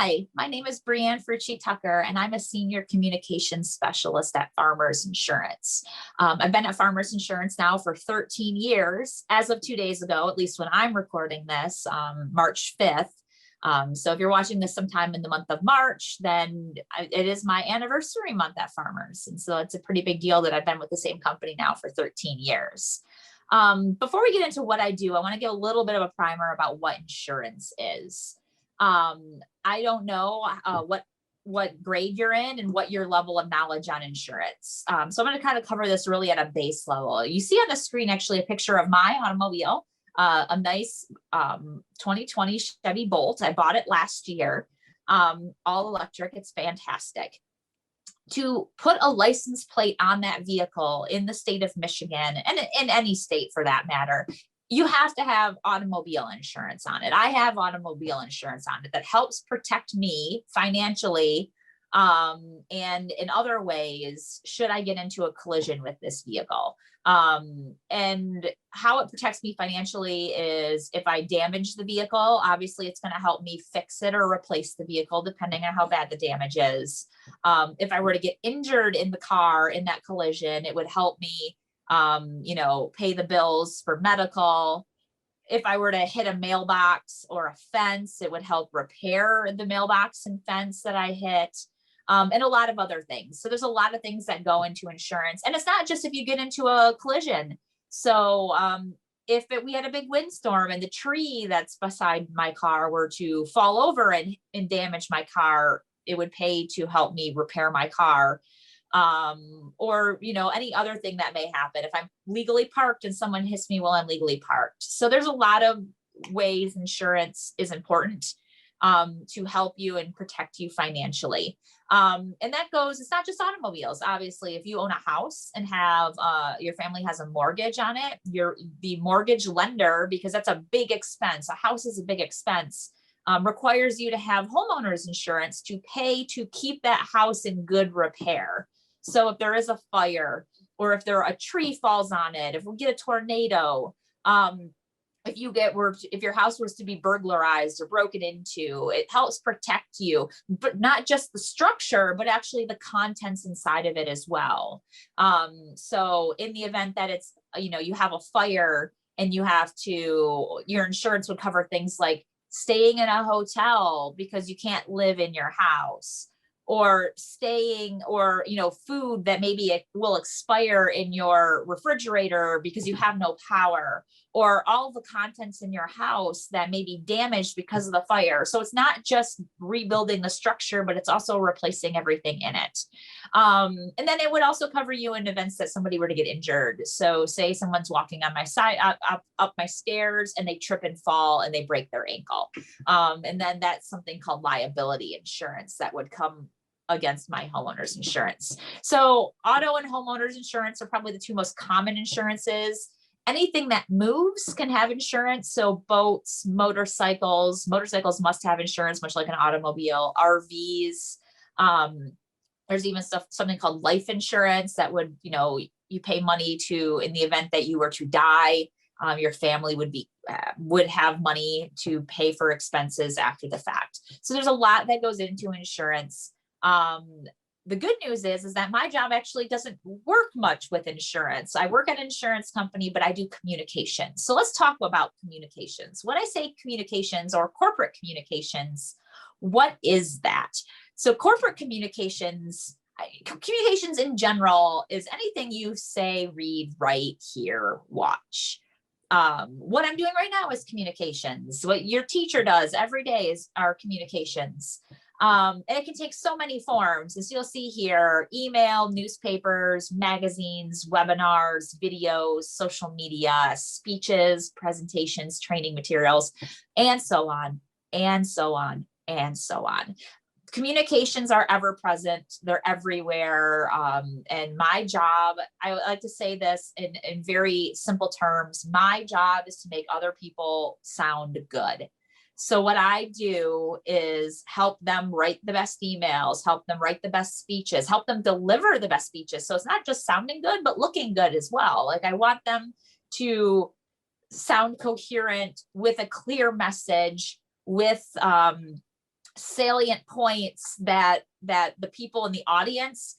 Hi, my name is Brianne Frucci Tucker, and I'm a senior communications specialist at Farmers Insurance. I've been at Farmers Insurance now for 13 years, as of 2 days ago, at least when I'm recording this, March 5th. So if you're watching this sometime in the month of March, then it is my anniversary month at Farmers. And so it's a pretty big deal that I've been with the same company now for 13 years. Before we get into what I do, I want to give a little bit of a primer about what insurance is. I don't know what grade you're in and what your level of knowledge on insurance. So I'm going to kind of cover this really at a base level. You see on the screen actually a picture of my automobile, a nice 2020 Chevy Bolt. I bought it last year, all electric. It's fantastic. To put a license plate on that vehicle in the state of Michigan, and in any state for that matter, you have to have automobile insurance on it. I have automobile insurance on it that helps protect me financially, and in other ways, should I get into a collision with this vehicle. And how it protects me financially is if I damage the vehicle, obviously it's going to help me fix it or replace the vehicle, depending on how bad the damage is. If I were to get injured in the car in that collision, it would help me pay the bills for medical. If I were to hit a mailbox or a fence, it would help repair the mailbox and fence that I hit, and a lot of other things. So there's a lot of things that go into insurance, and it's not just if you get into a collision. So if we had a big windstorm and the tree that's beside my car were to fall over and damage my car, it would pay to help me repair my car. Or, any other thing that may happen. If I'm legally parked and someone hits me while I'm legally parked. So there's a lot of ways insurance is important, to help you and protect you financially. And that goes, it's not just automobiles. Obviously, if you own a house and have, your family has a mortgage on it, the mortgage lender, because that's a big expense. A house is a big expense. Requires you to have homeowners insurance to pay to keep that house in good repair. So if there is a fire, or if a tree falls on it, if we get a tornado, if your house was to be burglarized or broken into, it helps protect you, but not just the structure, but actually the contents inside of it as well. So in the event that it's, you have a fire and your insurance would cover things like staying in a hotel because you can't live in your house, or food that maybe it will expire in your refrigerator because you have no power, or all the contents in your house that may be damaged because of the fire. So it's not just rebuilding the structure, but it's also replacing everything in it. And then it would also cover you in events that somebody were to get injured. So say someone's walking on my side, up my stairs, and they trip and fall and they break their ankle. And then that's something called liability insurance that would come against my homeowner's insurance. So auto and homeowner's insurance are probably the two most common insurances. Anything that moves can have insurance. So boats, motorcycles must have insurance, much like an automobile. RVs, there's even something called life insurance that would, you pay money to, in the event that you were to die, your family would have money to pay for expenses after the fact. So there's a lot that goes into insurance. The good news is that my job actually doesn't work much with insurance. I work at an insurance company, but I do communications. So let's talk about communications. When I say communications or corporate communications, what is that? So corporate communications in general is anything you say, read, write, hear, watch. What I'm doing right now is communications. What your teacher does every day is our communications. And it can take so many forms. As you'll see here, email, newspapers, magazines, webinars, videos, social media, speeches, presentations, training materials, and so on, and so on, and so on. Communications are ever present. They're everywhere. And my job, I like to say this in very simple terms, my job is to make other people sound good. So what I do is help them write the best emails, help them write the best speeches, help them deliver the best speeches. So it's not just sounding good, but looking good as well. Like I want them to sound coherent with a clear message, with salient points that the people in the audience,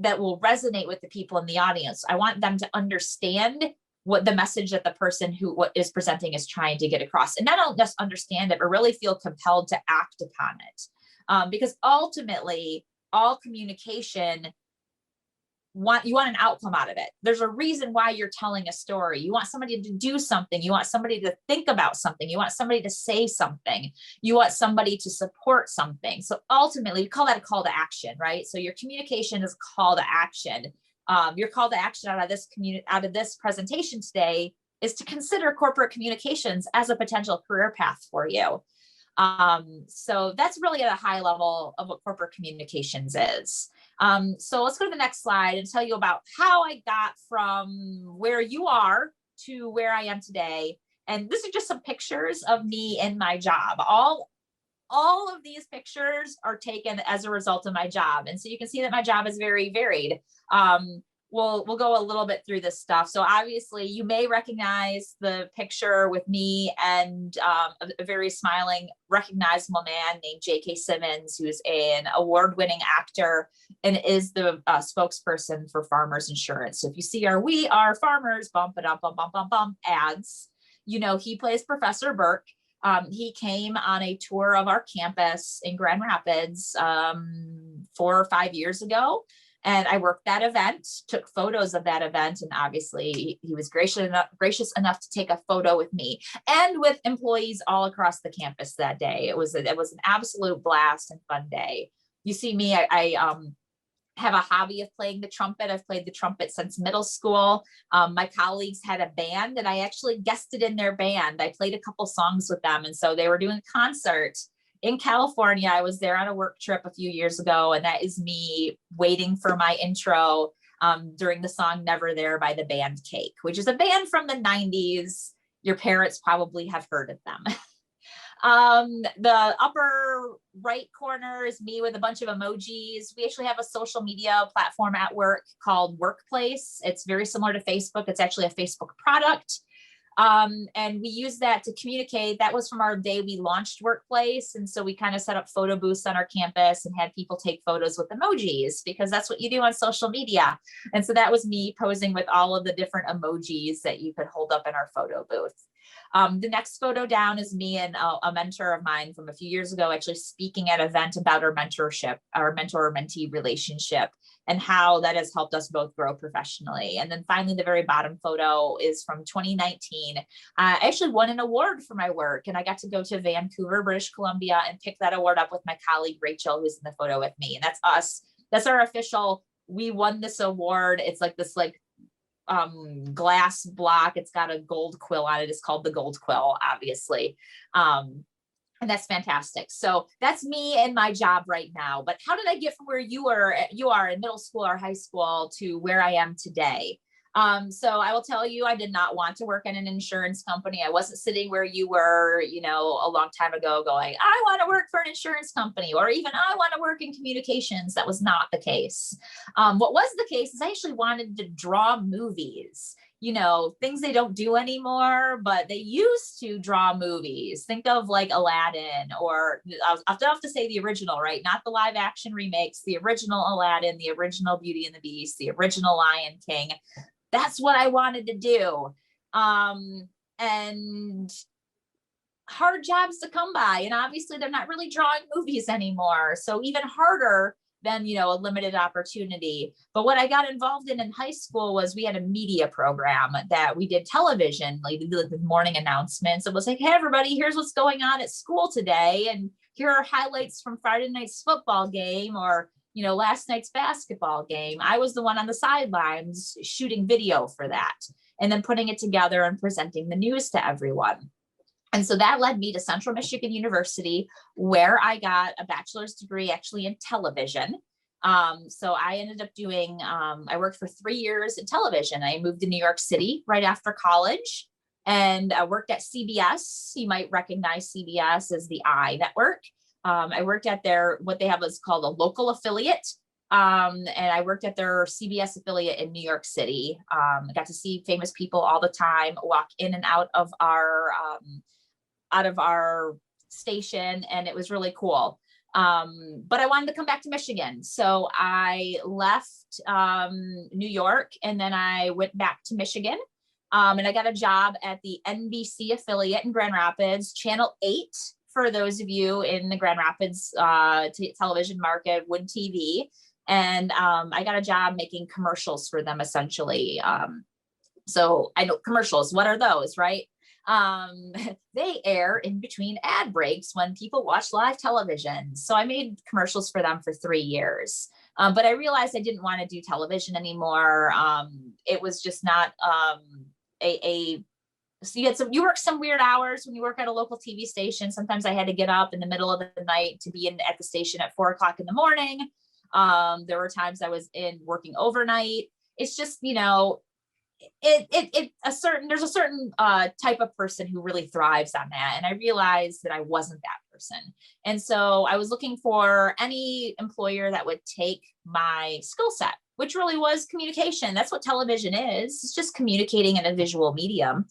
that will resonate with the people in the audience. I want them to understand what the message that the person who what is presenting is trying to get across, and not only just understand it, but really feel compelled to act upon it. Because ultimately, all communication, you want an outcome out of it. There's a reason why you're telling a story. You want somebody to do something. You want somebody to think about something. You want somebody to say something. You want somebody to support something. So ultimately, we call that a call to action, right? So your communication is a call to action. Your call to action out of this presentation today is to consider corporate communications as a potential career path for you. So that's really at a high level of what corporate communications is. So let's go to the next slide and tell you about how I got from where you are to where I am today. And this is just some pictures of me in my job. All of these pictures are taken as a result of my job. And so you can see that my job is very varied. We'll go a little bit through this stuff. So obviously you may recognize the picture with me and a very smiling, recognizable man named J.K. Simmons, who's an award-winning actor and is the spokesperson for Farmers Insurance. So if you see our "We Are Farmers" bump it up, bump, bump, bump, bump ads, you know, he plays Professor Burke. He came on a tour of our campus in Grand Rapids 4 or 5 years ago. And I worked that event, took photos of that event, and obviously he was gracious enough to take a photo with me and with employees all across the campus that day. It was an absolute blast and fun day. You see me, I have a hobby of playing the trumpet. I've played the trumpet since middle school. My colleagues had a band, and I actually guested in their band. I played a couple songs with them, and so they were doing a concert in California. I was there on a work trip a few years ago, and that is me waiting for my intro during the song "Never There" by the band Cake, which is a band from the 90s. Your parents probably have heard of them. The upper right corner is me with a bunch of emojis. We actually have a social media platform at work called Workplace. It's very similar to Facebook. It's actually a Facebook product. And we use that to communicate. That was from our day we launched Workplace. And so we kind of set up photo booths on our campus and had people take photos with emojis, because that's what you do on social media. And so that was me posing with all of the different emojis that you could hold up in our photo booth. The next photo down is me and a mentor of mine from a few years ago, actually speaking at an event about our mentorship, our mentor-mentee relationship, and how that has helped us both grow professionally. And then finally, the very bottom photo is from 2019. I actually won an award for my work, and I got to go to Vancouver, British Columbia, and pick that award up with my colleague, Rachel, who's in the photo with me. And that's us. That's our official, we won this award. It's like this glass block. It's got a gold quill on it. It's called the gold quill, obviously. And that's fantastic. So that's me and my job right now. But how did I get from where you are in middle school or high school to where I am today? So I will tell you, I did not want to work in an insurance company. I wasn't sitting where you were, a long time ago going, I want to work for an insurance company, or even I want to work in communications. That was not the case. What was the case is I actually wanted to draw movies, things they don't do anymore, but they used to draw movies. Think of like Aladdin, or I'll have to say the original, right? Not the live action remakes, the original Aladdin, the original Beauty and the Beast, the original Lion King. That's what I wanted to do. And hard jobs to come by. And obviously they're not really drawing movies anymore. So even harder than, a limited opportunity. But what I got involved in high school was we had a media program that we did television, like the morning announcements. It was like, hey, everybody, here's what's going on at school today. And here are highlights from Friday night's football game, or last night's basketball game. I was the one on the sidelines shooting video for that, and then putting it together and presenting the news to everyone. And so that led me to Central Michigan University, where I got a bachelor's degree actually in television. So I ended up doing, I worked for 3 years in television. I moved to New York City right after college, and I worked at CBS. You might recognize CBS as the I network. I worked at what they have is called a local affiliate. And I worked at their CBS affiliate in New York City. I got to see famous people all the time walk in and out of our station. And it was really cool. But I wanted to come back to Michigan. So I left New York, and then I went back to Michigan. And I got a job at the NBC affiliate in Grand Rapids, Channel 8, for those of you in the Grand Rapids television market, Wood TV. And I got a job making commercials for them, essentially. So I know commercials, what are those, right? They air in between ad breaks when people watch live television. So I made commercials for them for 3 years. But I realized I didn't want to do television anymore. It was just not so you work some weird hours when you work at a local TV station. Sometimes I had to get up in the middle of the night to be at the station at 4 o'clock in the morning. There were times I was working overnight. It's just, there's a certain type of person who really thrives on that. And I realized that I wasn't that person. And so I was looking for any employer that would take my skill set, which really was communication. That's what television is. It's just communicating in a visual medium.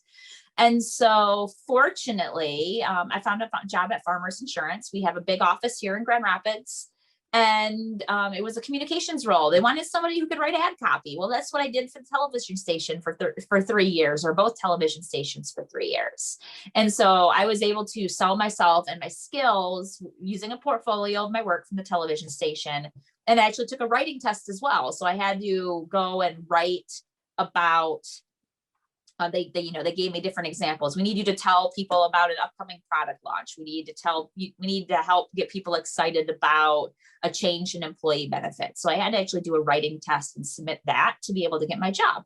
And so fortunately, I found a job at Farmers Insurance. We have a big office here in Grand Rapids. And it was a communications role. They wanted somebody who could write ad copy. Well, that's what I did for the television station for 3 years, or both television stations for 3 years. And so I was able to sell myself and my skills using a portfolio of my work from the television station. And I actually took a writing test as well. So I had to go and write about they gave me different examples. We need you to tell people about an upcoming product launch. We need to help get people excited about a change in employee benefits. So I had to actually do a writing test and submit that to be able to get my job,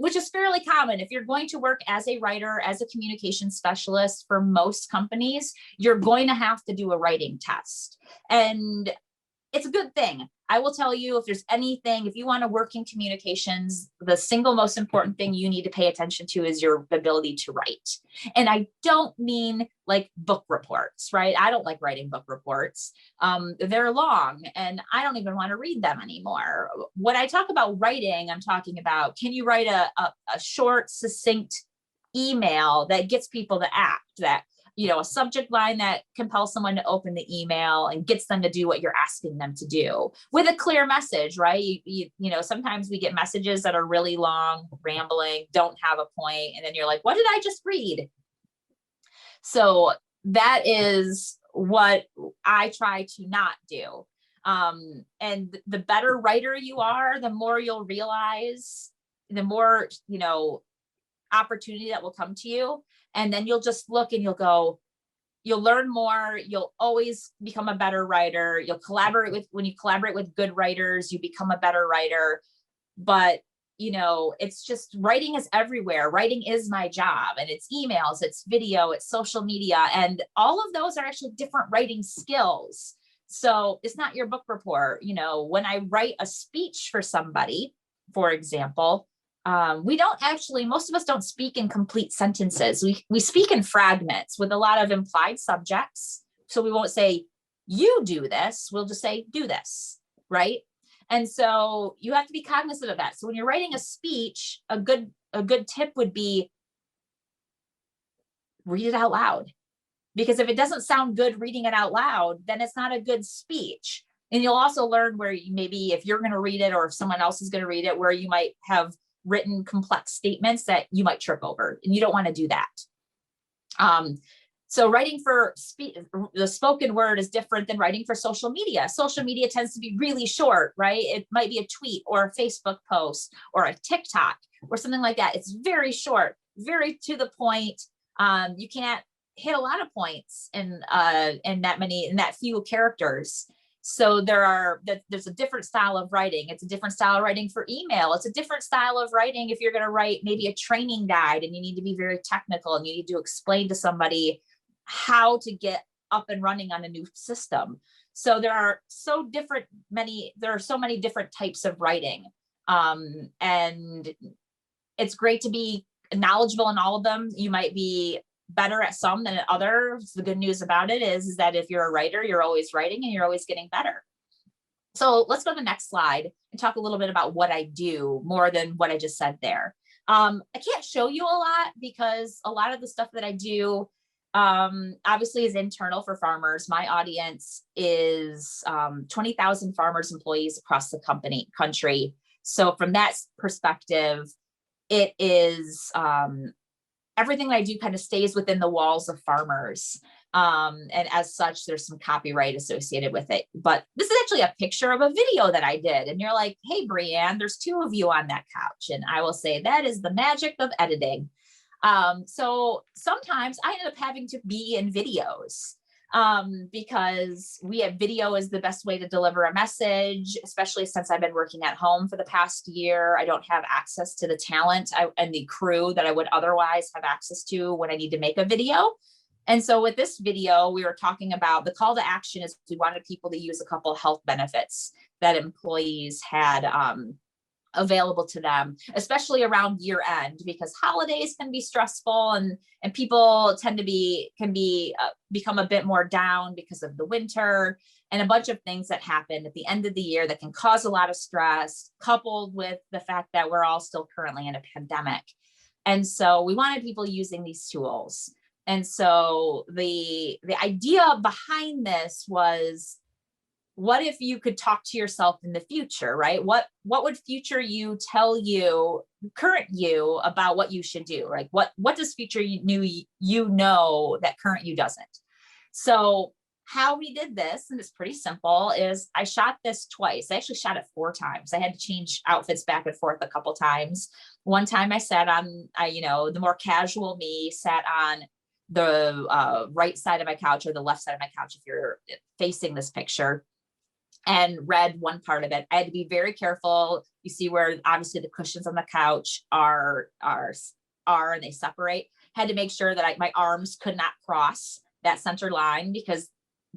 which is fairly common. If you're going to work as a writer, as a communication specialist for most companies, you're going to have to do a writing test. And it's a good thing. I will tell you, if you want to work in communications, the single most important thing you need to pay attention to is your ability to write. And I don't mean like book reports, right? I don't like writing book reports. They're long and I don't even want to read them anymore. When I talk about writing, I'm talking about, can you write a short, succinct email that gets people to act, that a subject line that compels someone to open the email and gets them to do what you're asking them to do with a clear message, right? Sometimes we get messages that are really long, rambling, don't have a point. And then you're like, what did I just read? So that is what I try to not do. And the better writer you are, the more you'll realize, the more, opportunity that will come to you. And then you'll just look and you'll learn more. You'll always become a better writer. When you collaborate with good writers, you become a better writer. But, it's just, writing is everywhere. Writing is my job, and it's emails, it's video, it's social media. And all of those are actually different writing skills. So it's not your book report. When I write a speech for somebody, for example, most of us don't speak in complete sentences. We speak in fragments with a lot of implied subjects. So we won't say, you do this. We'll just say, do this, right? And so you have to be cognizant of that. So when you're writing a speech, a good tip would be read it out loud. Because if it doesn't sound good reading it out loud, then it's not a good speech. And you'll also learn where maybe if you're going to read it or if someone else is going to read it, where you might have written complex statements that you might trip over, and you don't want to do that. So writing for the spoken word is different than writing for social media. Social media tends to be really short, right? It might be a tweet or a Facebook post or a TikTok or something like that. It's very short, very to the point. You can't hit a lot of points in that few characters. So there's a different style of writing. It's a different style of writing for email. It's a different style of writing if you're going to write maybe a training guide and you need to be very technical and you need to explain to somebody how to get up and running on a new system. So there are so many different types of writing. And it's great to be knowledgeable in all of them. You might be better at some than at others. The good news about it is that if you're a writer, you're always writing and you're always getting better. So let's go to the next slide and talk a little bit about what I do more than what I just said there. I can't show you a lot because a lot of the stuff that I do obviously is internal for farmers. My audience is 20,000 farmers employees across the country. So from that perspective, it is everything that I do kind of stays within the walls of farmers. And as such, there's some copyright associated with it. But this is actually a picture of a video that I did. And you're like, hey, Brianne, there's two of you on that couch. And I will say that is the magic of editing. So sometimes I end up having to be in videos because video is the best way to deliver a message, especially since I've been working at home for the past year. I don't have access to the talent and the crew that I would otherwise have access to when I need to make a video. And so with this video, we were talking about the call to action is we wanted people to use a couple of health benefits that employees had available to them, especially around year end, because holidays can be stressful and people tend to become a bit more down because of the winter and a bunch of things that happen at the end of the year that can cause a lot of stress, coupled with the fact that we're all still currently in a pandemic. And so we wanted people using these tools. And so the idea behind this was, what if you could talk to yourself in the future, right? What would future you tell you, current you, about what you should do? Like what does future you know that current you doesn't? So how we did this, and it's pretty simple, is I shot this twice. I actually shot it 4 times. I had to change outfits back and forth a couple times. One time I sat on, the more casual me sat on the right side of my couch, or the left side of my couch if you're facing this picture, and read one part of it. I had to be very careful. You see where obviously the cushions on the couch are and they separate. Had to make sure that my arms could not cross that center line, because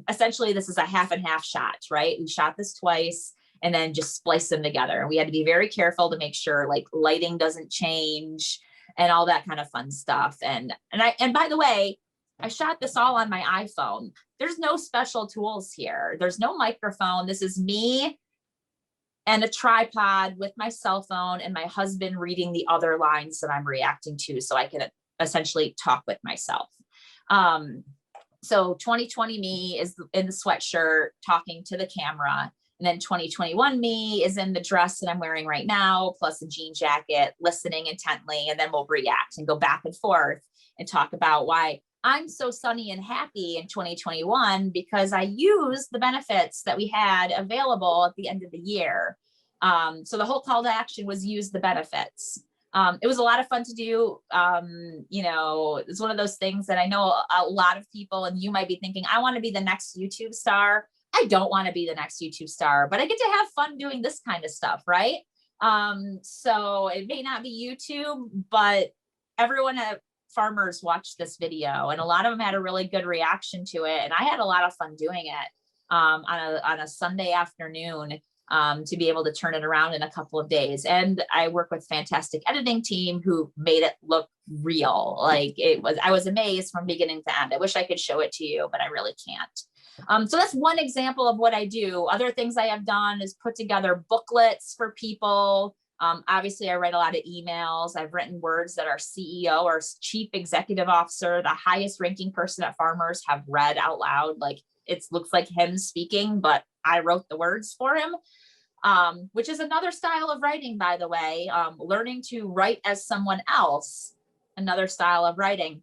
essentially this is a half and half shot, right? We shot this twice and then just spliced them together. And we had to be very careful to make sure like lighting doesn't change and all that kind of fun stuff. And by the way, I shot this all on my iPhone. There's no special tools here. There's no microphone. This is me and a tripod with my cell phone and my husband reading the other lines that I'm reacting to, so I can essentially talk with myself. So 2020 me is in the sweatshirt talking to the camera. And then 2021 me is in the dress that I'm wearing right now, plus a jean jacket, listening intently. And then we'll react and go back and forth and talk about why I'm so sunny and happy in 2021, because I used the benefits that we had available at the end of the year. So the whole call to action was use the benefits. It was a lot of fun to do. It's one of those things that I know a lot of people, and you might be thinking, I want to be the next YouTube star. I don't want to be the next YouTube star, but I get to have fun doing this kind of stuff, right? So it may not be YouTube, but everyone at Farmers watched this video, and a lot of them had a really good reaction to it. And I had a lot of fun doing it on a Sunday afternoon to be able to turn it around in a couple of days. And I work with a fantastic editing team who made it look real. I was amazed from beginning to end. I wish I could show it to you, but I really can't. So that's one example of what I do. Other things I have done is put together booklets for people. Obviously, I write a lot of emails. I've written words that our CEO or chief executive officer, the highest ranking person at Farmers, have read out loud. Like it looks like him speaking, but I wrote the words for him, which is another style of writing, by the way. Learning to write as someone else, another style of writing.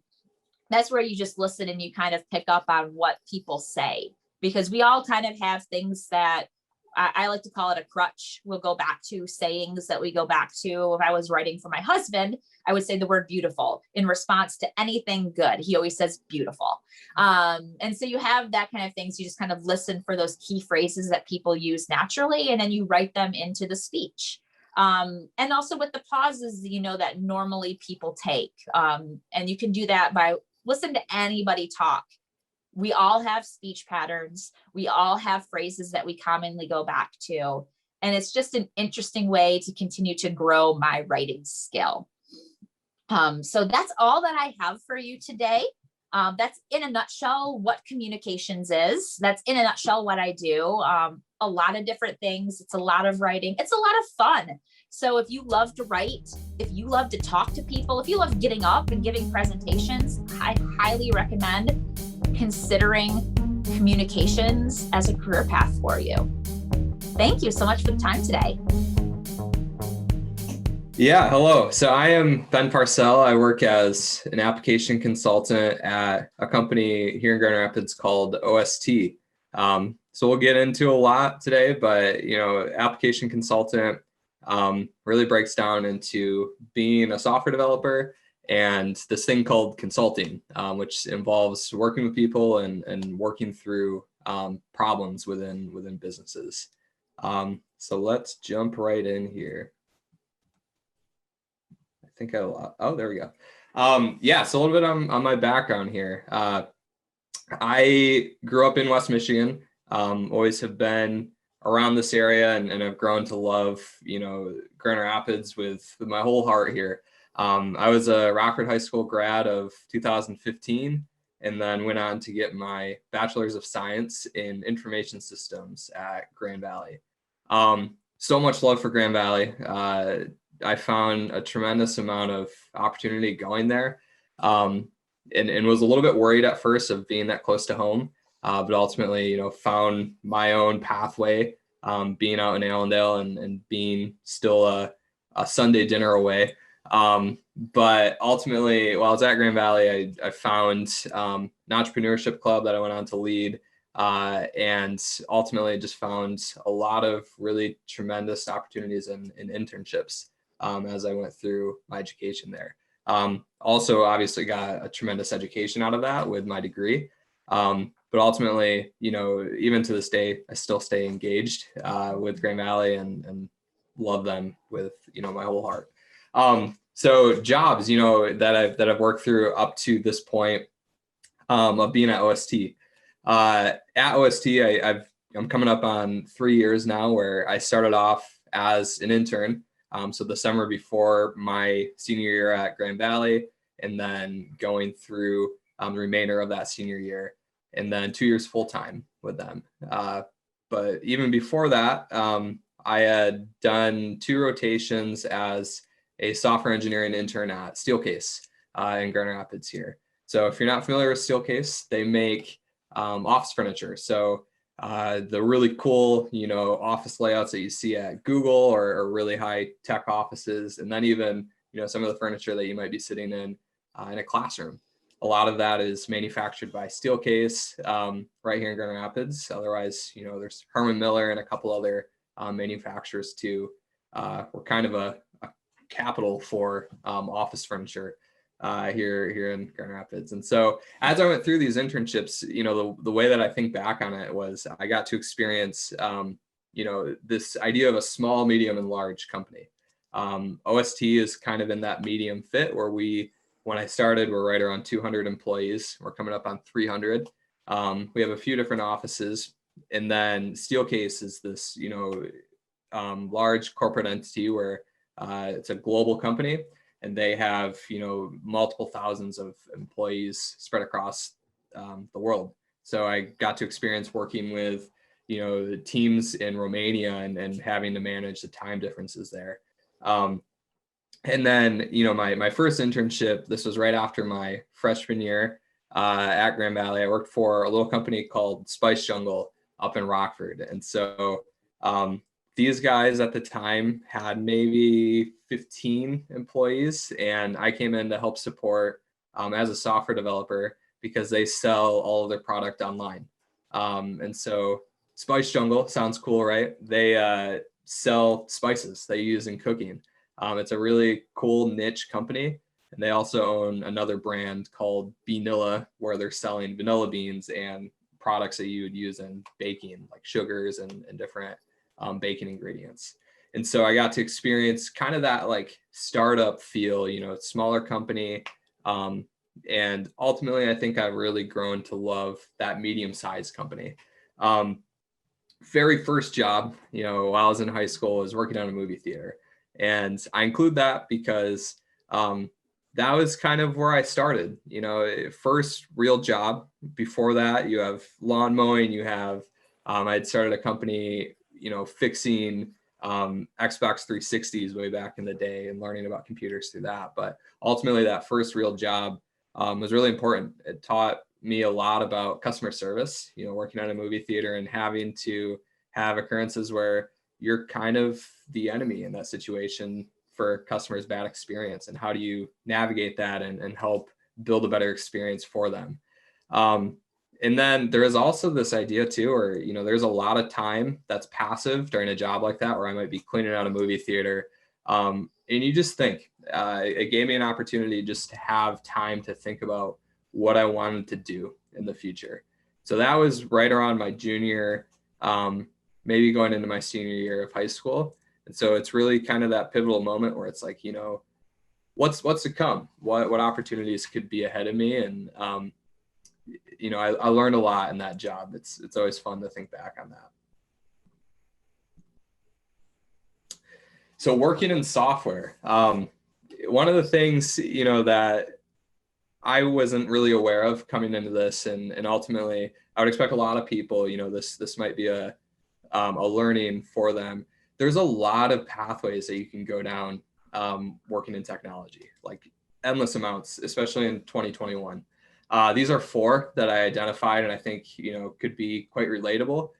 That's where you just listen and you kind of pick up on what people say, because we all kind of have things that I like to call it a crutch. We'll go back to sayings that we go back to. If I was writing for my husband, I would say the word beautiful in response to anything good. He always says beautiful. And so you have that kind of thing. So you just kind of listen for those key phrases that people use naturally, and then you write them into the speech. And also with the pauses, that normally people take. And you can do that by listen to anybody talk. We all have speech patterns. We all have phrases that we commonly go back to. And it's just an interesting way to continue to grow my writing skill. So that's all that I have for you today. That's in a nutshell what communications is. That's in a nutshell what I do. a lot of different things. It's a lot of writing. It's a lot of fun. So if you love to write, if you love to talk to people, if you love getting up and giving presentations, I highly recommend considering communications as a career path for you. Thank you so much for the time today. Yeah, hello. So I am Ben Parcell. I work as an application consultant at a company here in Grand Rapids called OST. So we'll get into a lot today, but application consultant really breaks down into being a software developer and this thing called consulting, which involves working with people and working through problems within businesses. So let's jump right in here. There we go. So a little bit on my background here. I grew up in West Michigan, always have been around this area and I've grown to love, Grand Rapids with my whole heart here. I was a Rockford High School grad of 2015 and then went on to get my Bachelor's of Science in Information Systems at Grand Valley. So much love for Grand Valley. I found a tremendous amount of opportunity going there, and was a little bit worried at first of being that close to home, but ultimately, found my own pathway, being out in Allendale and being still a Sunday dinner away. But ultimately, while I was at Grand Valley, I found an entrepreneurship club that I went on to lead. And ultimately just found a lot of really tremendous opportunities in internships as I went through my education there. Also, obviously got a tremendous education out of that with my degree. But ultimately, even to this day, I still stay engaged with Grand Valley and love them with, my whole heart. So jobs, that I've worked through up to this point of being at OST. At OST, I'm coming up on 3 years now where I started off as an intern. So the summer before my senior year at Grand Valley, and then going through the remainder of that senior year, and then 2 years full-time with them. But even before that, I had done 2 rotations as a software engineering intern at Steelcase in Grand Rapids here. So if you're not familiar with Steelcase, they make office furniture. So the really cool, office layouts that you see at Google or really high tech offices, and then even, some of the furniture that you might be sitting in a classroom. A lot of that is manufactured by Steelcase right here in Grand Rapids. Otherwise, there's Herman Miller and a couple other manufacturers too. We're kind of a capital for office furniture here in Grand Rapids. And so as I went through these internships, the way that I think back on it was I got to experience, this idea of a small, medium, and large company. OST is kind of in that medium fit where when I started, we're right around 200 employees. We're coming up on 300. We have a few different offices. And then Steelcase is this, large corporate entity where it's a global company. And they have, multiple thousands of employees spread across the world. So I got to experience working with, the teams in Romania and having to manage the time differences there. And then, my first internship, this was right after my freshman year at Grand Valley. I worked for a little company called Spice Jungle up in Rockford. And so these guys at the time had maybe 15 employees, and I came in to help support as a software developer because they sell all of their product online. And so Spice Jungle sounds cool, right? They sell spices that you use in cooking. It's a really cool niche company. And they also own another brand called Beanilla, where they're selling vanilla beans and products that you would use in baking, like sugars and different baking ingredients. And so I got to experience kind of that like startup feel, smaller company. And ultimately, I think I've really grown to love that medium-sized company. Very first job, while I was in high school, was working on a movie theater. And I include that because that was kind of where I started, first real job. Before that, you have lawn mowing, you have I had started a company, fixing Xbox 360s way back in the day and learning about computers through that. But ultimately, that first real job was really important. It taught me a lot about customer service, working at a movie theater and having to have occurrences where you're kind of the enemy in that situation for a customer's bad experience, and how do you navigate that and help build a better experience for them. And then there is also this idea too, where, there's a lot of time that's passive during a job like that, where I might be cleaning out a movie theater. And you just think, it gave me an opportunity just to have time to think about what I wanted to do in the future. So that was right around my junior, maybe going into my senior year of high school. And so it's really kind of that pivotal moment where it's like, what's to come, what opportunities could be ahead of me. And, I learned a lot in that job. It's always fun to think back on that. So working in software, one of the things, that I wasn't really aware of coming into this, and ultimately I would expect a lot of people, this might be a learning for them. There's a lot of pathways that you can go down working in technology, like endless amounts, especially in 2021. These are 4 that I identified, and I think, could be quite relatable.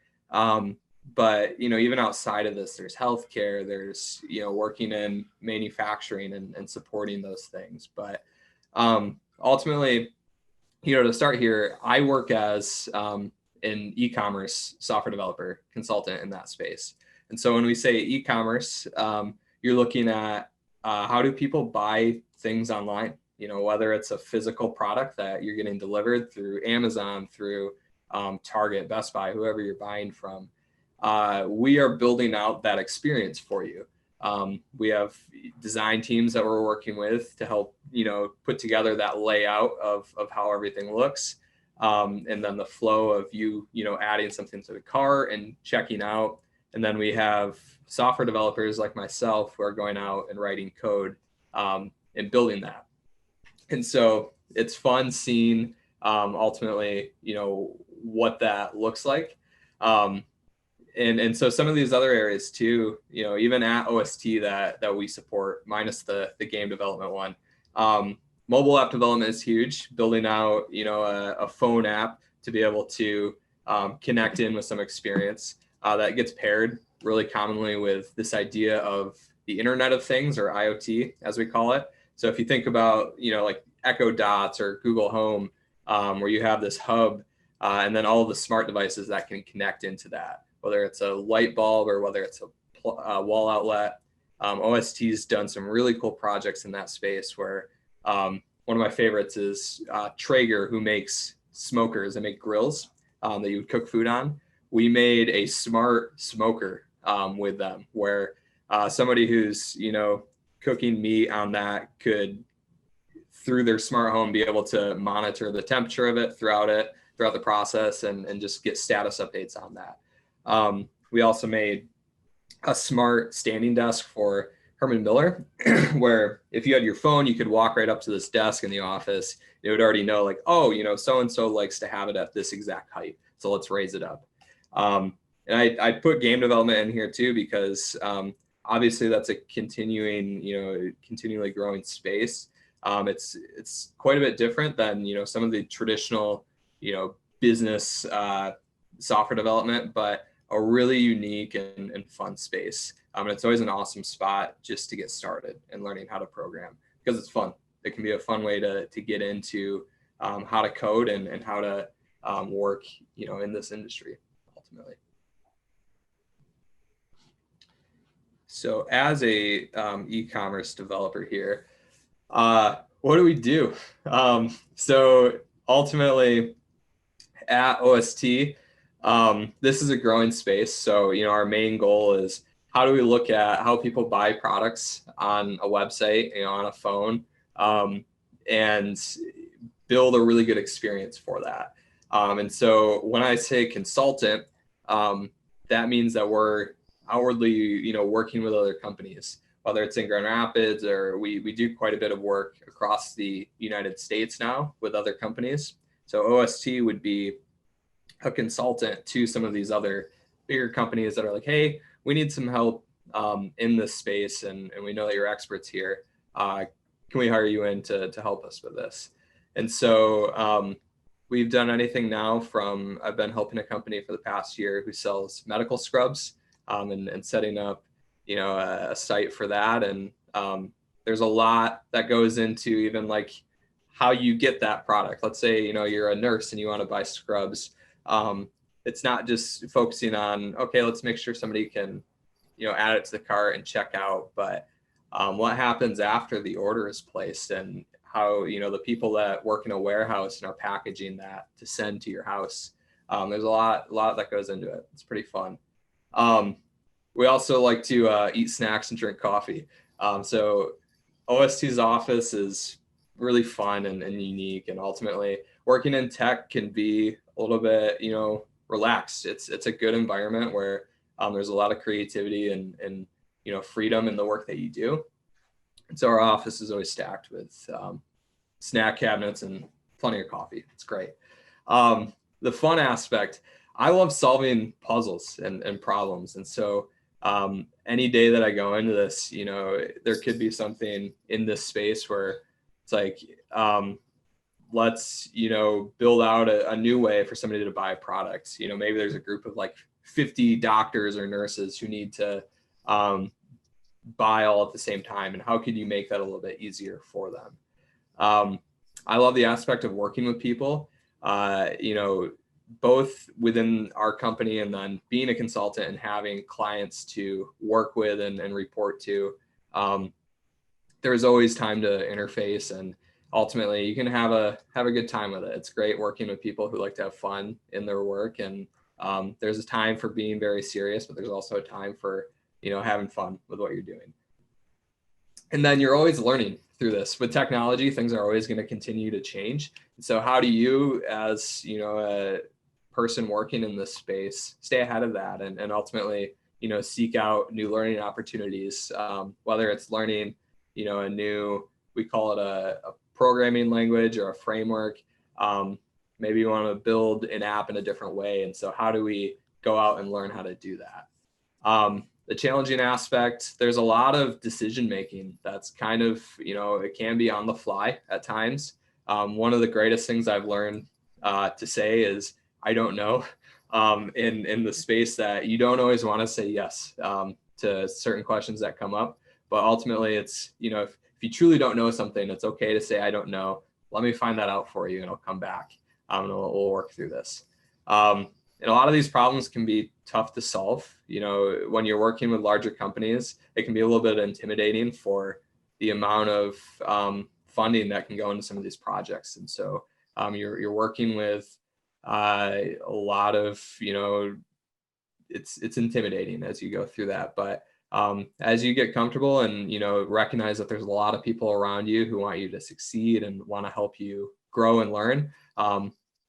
But, even outside of this, there's healthcare, there's, working in manufacturing and supporting those things. But ultimately, to start here, I work as an e-commerce software developer consultant in that space. And so when we say e-commerce, you're looking at how do people buy things online? Whether it's a physical product that you're getting delivered through Amazon, through Target, Best Buy, whoever you're buying from. We are building out that experience for you. We have design teams that we're working with to help, put together that layout of how everything looks. And then the flow of you, adding something to the cart and checking out. And then we have software developers like myself who are going out and writing code and building that. And so it's fun seeing ultimately, what that looks like. And so some of these other areas too, even at OST that we support, minus the game development one, mobile app development is huge. Building out, a phone app to be able to connect in with some experience that gets paired really commonly with this idea of the Internet of Things, or IoT, as we call it. So if you think about, like Echo Dots or Google Home, where you have this hub and then all of the smart devices that can connect into that, whether it's a light bulb or whether it's a wall outlet. OST's done some really cool projects in that space where one of my favorites is Traeger, who makes smokers and make grills that you would cook food on. We made a smart smoker with them where somebody who's, cooking meat on that could, through their smart home, be able to monitor the temperature of it throughout the process and just get status updates on that. We also made a smart standing desk for Herman Miller, where if you had your phone, you could walk right up to this desk in the office. It would already know, like, oh, so-and-so likes to have it at this exact height, so let's raise it up. And I put game development in here too, because obviously that's a continually growing space. It's quite a bit different than, some of the traditional, business software development, but a really unique and fun space. And it's always an awesome spot just to get started and learning how to program, because it's fun. It can be a fun way to get into how to code and how to work, in this industry ultimately. So as a e-commerce developer here, what do we do? So ultimately at OST, this is a growing space. So, our main goal is, how do we look at how people buy products on a website, on a phone, and build a really good experience for that. And so when I say consultant, that means that we're outwardly, working with other companies, whether it's in Grand Rapids, or we do quite a bit of work across the United States now with other companies. So OST would be a consultant to some of these other bigger companies that are like, hey, we need some help in this space, and we know that you're experts here. Can we hire you in to help us with this? And so we've done anything now from, I've been helping a company for the past year who sells medical scrubs, and setting up, a site for that. And there's a lot that goes into even like how you get that product. Let's say, you're a nurse and you want to buy scrubs. It's not just focusing on, okay, let's make sure somebody can, add it to the cart and check out, but what happens after the order is placed, and how, the people that work in a warehouse and are packaging that to send to your house. There's a lot that goes into it. It's pretty fun. We also like to eat snacks and drink coffee. So OST's office is really fun and unique, and ultimately working in tech can be a little bit, relaxed. It's a good environment where there's a lot of creativity and freedom in the work that you do. And so our office is always stacked with snack cabinets and plenty of coffee. It's great. The fun aspect, I love solving puzzles and problems. And so any day that I go into this, there could be something in this space where it's like, let's, build out a new way for somebody to buy products. Maybe there's a group of like 50 doctors or nurses who need to buy all at the same time, and how could you make that a little bit easier for them? I love the aspect of working with people, both within our company and then being a consultant and having clients to work with and report to. There's always time to interface, and ultimately you can have a good time with it. It's great working with people who like to have fun in their work, and there's a time for being very serious, but there's also a time for having fun with what you're doing. And then you're always learning through this. With technology, things are always going to continue to change. So how do you, as a person working in this space, stay ahead of that and ultimately seek out new learning opportunities, whether it's learning a new, we call it a programming language or a framework. Maybe you want to build an app in a different way. And so how do we go out and learn how to do that? The challenging aspect, there's a lot of decision making that's kind of, it can be on the fly at times. One of the greatest things I've learned to say is, I don't know, in the space that you don't always want to say yes to certain questions that come up. But ultimately it's, if you truly don't know something, it's okay to say, I don't know. Let me find that out for you and I'll come back and we'll work through this. And a lot of these problems can be tough to solve. When you're working with larger companies, it can be a little bit intimidating for the amount of funding that can go into some of these projects. And so you're working with a lot of, it's intimidating as you go through that. But as you get comfortable and, recognize that there's a lot of people around you who want you to succeed and want to help you grow and learn,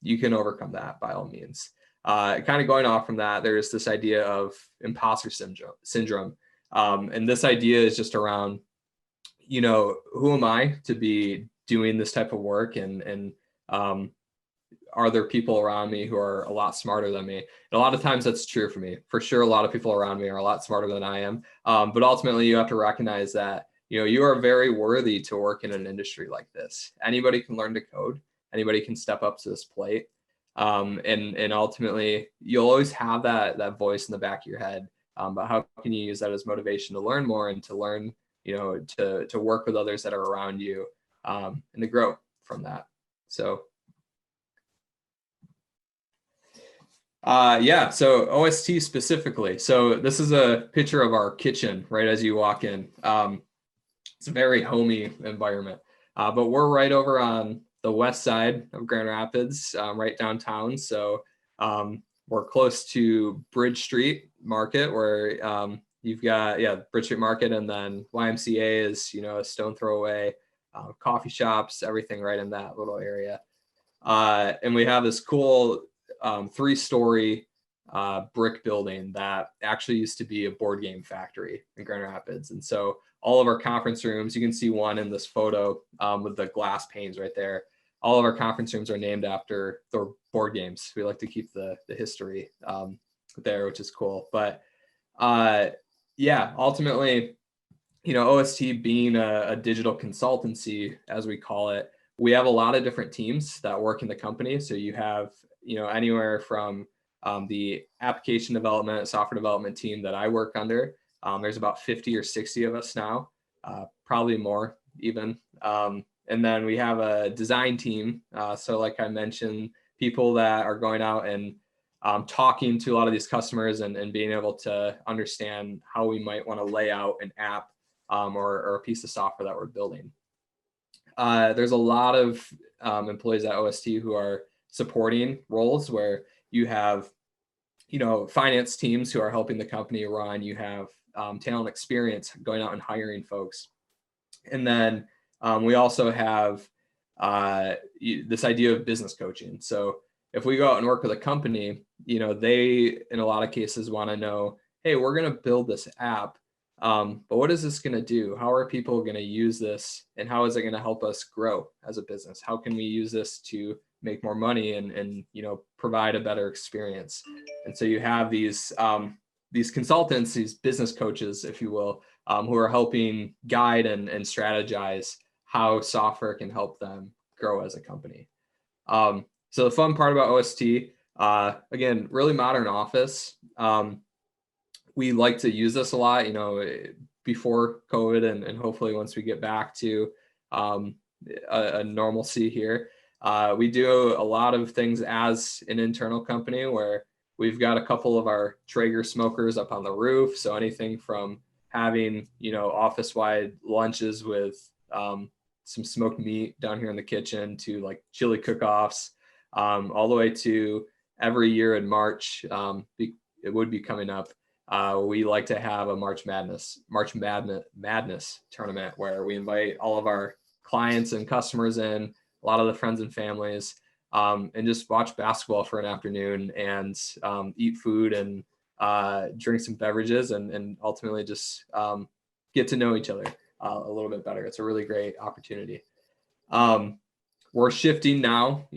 you can overcome that by all means. Kind of going off from that, there's this idea of imposter syndrome. And this idea is just around, who am I to be doing this type of work? And are there people around me who are a lot smarter than me? And a lot of times that's true for me. For sure, a lot of people around me are a lot smarter than I am. But ultimately, you have to recognize that, you are very worthy to work in an industry like this. Anybody can learn to code. Anybody can step up to this plate. And ultimately you'll always have that voice in the back of your head. But how can you use that as motivation to learn more and to learn, to work with others that are around you, and to grow from that. So, so OST specifically. So this is a picture of our kitchen right as you walk in. It's a very homey environment, but we're right over on the west side of Grand Rapids, right downtown. So we're close to Bridge Street Market, where you've got, Bridge Street Market, and then YMCA is, a stone throw away, coffee shops, everything right in that little area. And we have this cool 3-story brick building that actually used to be a board game factory in Grand Rapids. And so all of our conference rooms, you can see one in this photo with the glass panes right there. all of our conference rooms are named after the board games. We like to keep the history there, which is cool. But yeah, ultimately, OST being a digital consultancy, as we call it, we have a lot of different teams that work in the company. So you have, anywhere from the application development, software development team that I work under. There's about 50 or 60 of us now, probably more even. And then we have a design team. So like I mentioned, people that are going out and talking to a lot of these customers and being able to understand how we might want to lay out an app or a piece of software that we're building. There's a lot of employees at OST who are supporting roles where you have, finance teams who are helping the company run. You have talent experience going out and hiring folks. And then we also have this idea of business coaching. So if we go out and work with a company, they, in a lot of cases, want to know, hey, we're going to build this app, but what is this going to do? How are people going to use this? And how is it going to help us grow as a business? How can we use this to make more money and provide a better experience? And so you have these consultants, these business coaches, if you will, who are helping guide and strategize how software can help them grow as a company. So the fun part about OST, again, really modern office. We like to use this a lot, before COVID and hopefully once we get back to a normalcy here. We do a lot of things as an internal company where we've got a couple of our Traeger smokers up on the roof. So anything from having, office-wide lunches with some smoked meat down here in the kitchen to like chili cook-offs, all the way to every year in March, it would be coming up. We like to have a March Madness tournament where we invite all of our clients and customers in, a lot of the friends and families, and just watch basketball for an afternoon and eat food and drink some beverages and ultimately just get to know each other a little bit better. It's a really great opportunity. We're shifting now,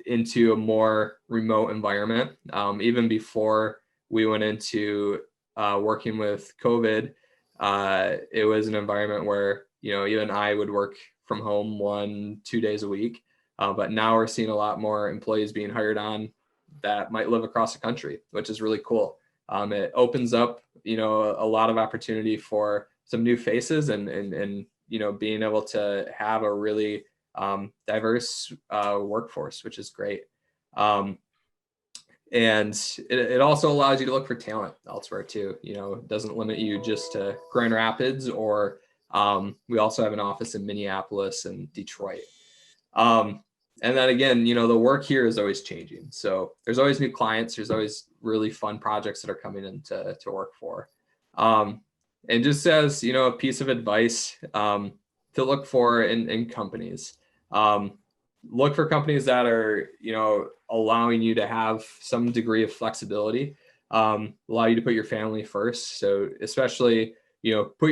into a more remote environment. Even before we went into working with COVID, it was an environment where, even I would work from home 1-2 days a week. But now we're seeing a lot more employees being hired on that might live across the country, which is really cool. It opens up, a lot of opportunity for some new faces and being able to have a really diverse workforce, which is great. And it also allows you to look for talent elsewhere too. It doesn't limit you just to Grand Rapids, or we also have an office in Minneapolis and Detroit. And then again, the work here is always changing. So there's always new clients. There's always really fun projects that are coming in to work for. And just as, a piece of advice to look for in companies, look for companies that are, allowing you to have some degree of flexibility, allow you to put your family first. So especially, put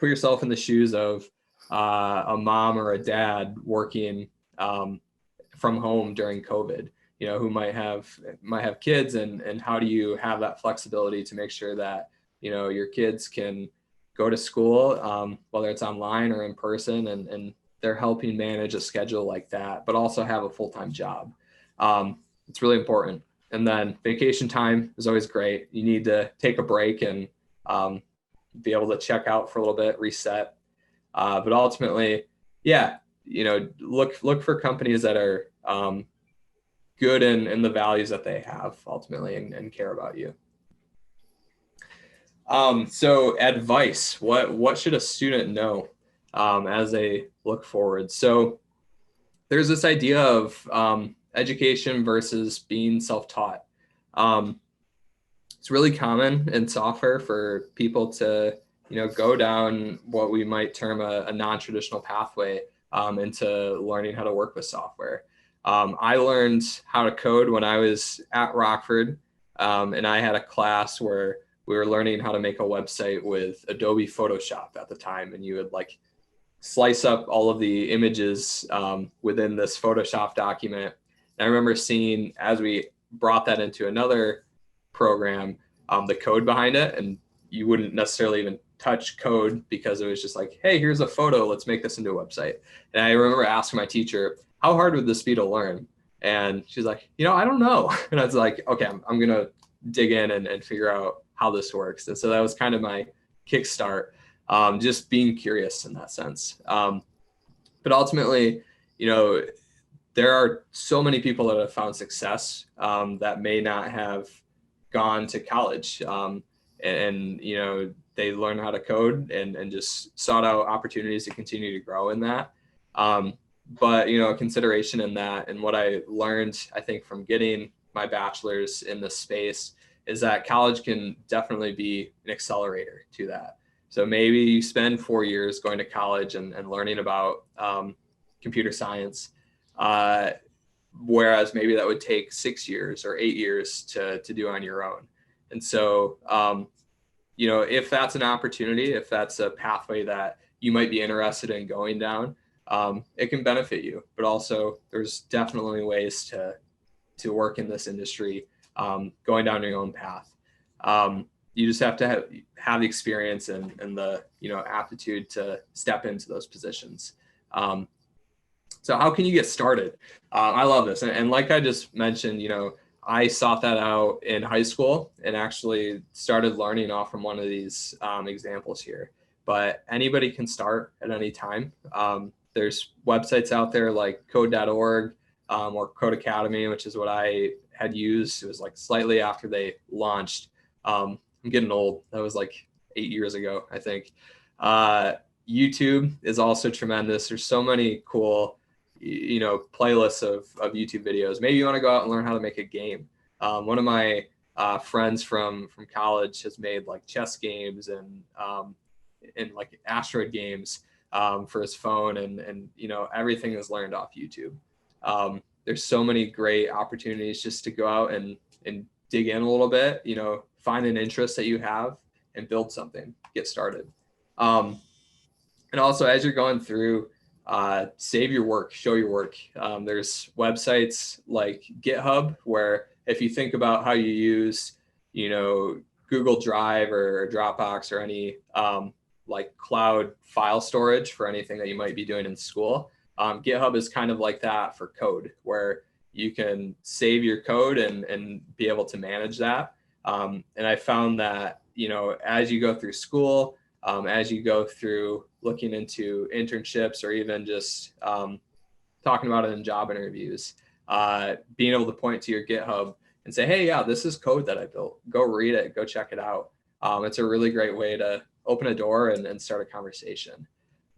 yourself in the shoes of a mom or a dad working from home during COVID, who might have kids, and how do you have that flexibility to make sure that, your kids can go to school, whether it's online or in person, and they're helping manage a schedule like that, but also have a full-time job. It's really important. And then vacation time is always great. You need to take a break and be able to check out for a little bit, reset. But ultimately, yeah, look for companies that are good in the values that they have ultimately and care about you. So advice, what should a student know as they look forward? So there's this idea of education versus being self-taught. It's really common in software for people to, go down what we might term a non-traditional pathway into learning how to work with software. I learned how to code when I was at Rockford, and I had a class where we were learning how to make a website with Adobe Photoshop at the time, and you would slice up all of the images within this Photoshop document. And I remember seeing, as we brought that into another program, the code behind it, and you wouldn't necessarily even touch code because it was just like, hey, here's a photo, let's make this into a website. And I remember asking my teacher, how hard would this be to learn? And she's like, I don't know. And I was like, okay, I'm going to dig in and figure out how this works. And so that was kind of my kickstart, just being curious in that sense. But ultimately, there are so many people that have found success that may not have gone to college. And they learn how to code and just sought out opportunities to continue to grow in that. But a consideration in that, and what I learned, I think, from getting my bachelor's in this space, is that college can definitely be an accelerator to that. So maybe you spend 4 years going to college and learning about computer science, whereas maybe that would take 6 years or 8 years to do on your own. And so, if that's an opportunity, if that's a pathway that you might be interested in going down, it can benefit you. But also, there's definitely ways to work in this industry, going down your own path. You just have to have the experience and the aptitude to step into those positions. So how can you get started? I love this, and like I just mentioned, I sought that out in high school and actually started learning off from one of these examples here. But anybody can start at any time. There's websites out there like code.org or Code Academy, which is what I had used. It was like slightly after they launched. I'm getting old. That was like 8 years ago, I think. YouTube is also tremendous. There's so many cool, playlists of YouTube videos. Maybe you want to go out and learn how to make a game. One of my friends from college has made like chess games and like asteroid games for his phone, and everything is learned off YouTube. There's so many great opportunities just to go out and dig in a little bit, find an interest that you have and build something, get started. And also, as you're going through, save your work, show your work. There's websites like GitHub, where if you think about how you use, Google Drive or Dropbox or any like cloud file storage for anything that you might be doing in school, GitHub is kind of like that for code, where you can save your code and be able to manage that. And I found that, as you go through school, as you go through looking into internships or even just talking about it in job interviews, being able to point to your GitHub and say, hey, yeah, this is code that I built. Go read it, go check it out. It's a really great way to open a door and start a conversation.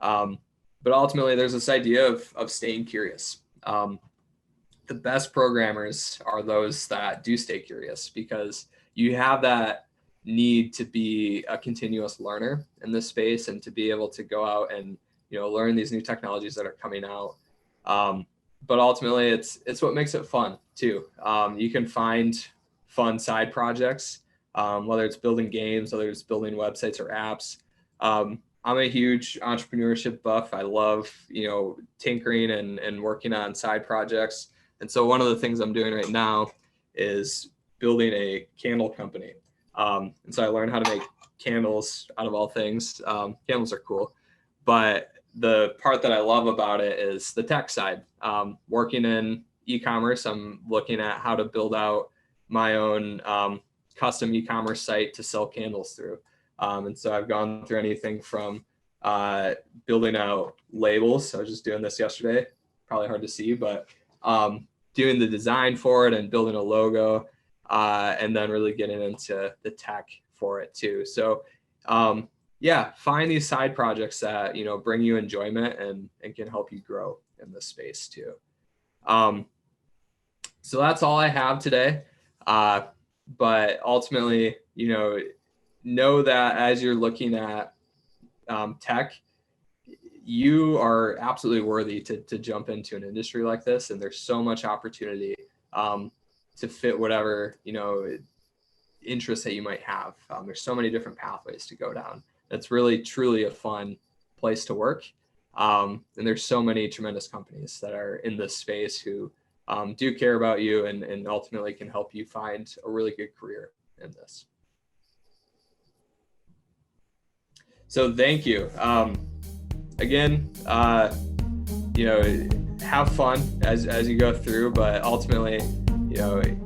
But ultimately, there's this idea of staying curious. The best programmers are those that do stay curious, because you have that need to be a continuous learner in this space and to be able to go out and learn these new technologies that are coming out. But ultimately, it's what makes it fun too. You can find fun side projects, whether it's building games, whether it's building websites or apps. I'm a huge entrepreneurship buff. I love tinkering and working on side projects. And so one of the things I'm doing right now is building a candle company. And so I learned how to make candles out of all things. Candles are cool, but the part that I love about it is the tech side. Working in e-commerce, I'm looking at how to build out my own custom e-commerce site to sell candles through. And so I've gone through anything from building out labels. I was just doing this yesterday, probably hard to see, but doing the design for it and building a logo, and then really getting into the tech for it too. So find these side projects that bring you enjoyment and can help you grow in this space too. So that's all I have today. But ultimately, know that as you're looking at tech, you are absolutely worthy to jump into an industry like this. And there's so much opportunity to fit whatever, interests that you might have. There's so many different pathways to go down. It's really, truly a fun place to work. And there's so many tremendous companies that are in this space who do care about you and ultimately can help you find a really good career in this. So thank you. Again, have fun as you go through, but ultimately,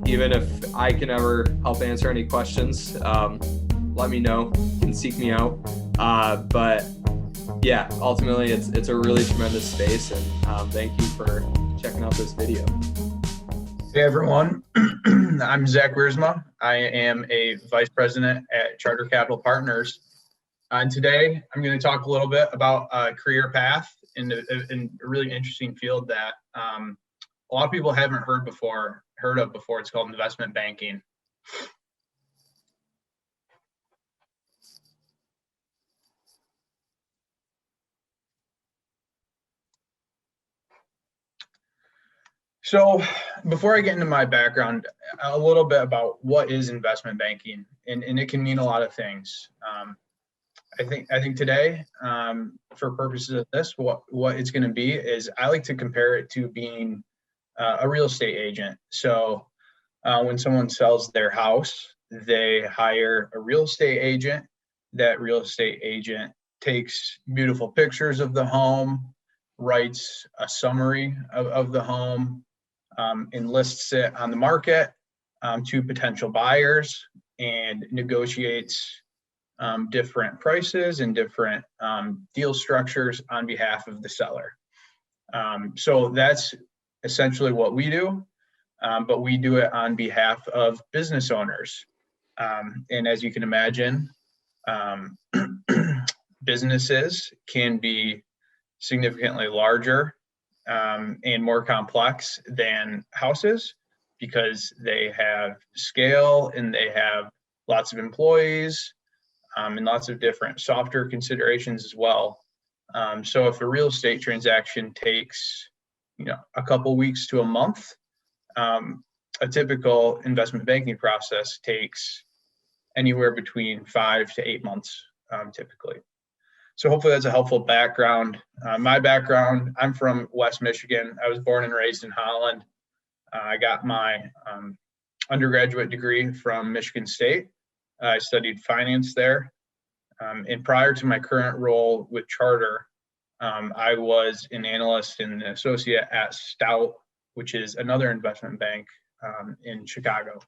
even if I can ever help answer any questions, let me know. You can seek me out. But yeah, ultimately, it's a really tremendous space, and thank you for checking out this video. Hey everyone, I'm Zach Wiersma. I am a vice president at Charter Capital Partners. And today I'm going to talk a little bit about a career path in a really interesting field that a lot of people haven't heard of before. It's called investment banking. So before I get into my background, a little bit about what is investment banking, and it can mean a lot of things. I think today, for purposes of this, what it's going to be is I like to compare it to being a real estate agent. So when someone sells their house, they hire a real estate agent. That real estate agent takes beautiful pictures of the home, writes a summary of the home, and lists it on the market to potential buyers and negotiates different prices and different deal structures on behalf of the seller. So that's essentially what we do, but we do it on behalf of business owners. And as you can imagine, businesses can be significantly larger and more complex than houses because they have scale and they have lots of employees and lots of different softer considerations as well. So if a real estate transaction takes, a couple weeks to a month, a typical investment banking process takes anywhere between 5 to 8 months, typically. So hopefully that's a helpful background. My background, I'm from West Michigan. I was born and raised in Holland. I got my undergraduate degree from Michigan State. I studied finance there. And prior to my current role with Charter, I was an analyst and an associate at Stout, which is another investment bank in Chicago.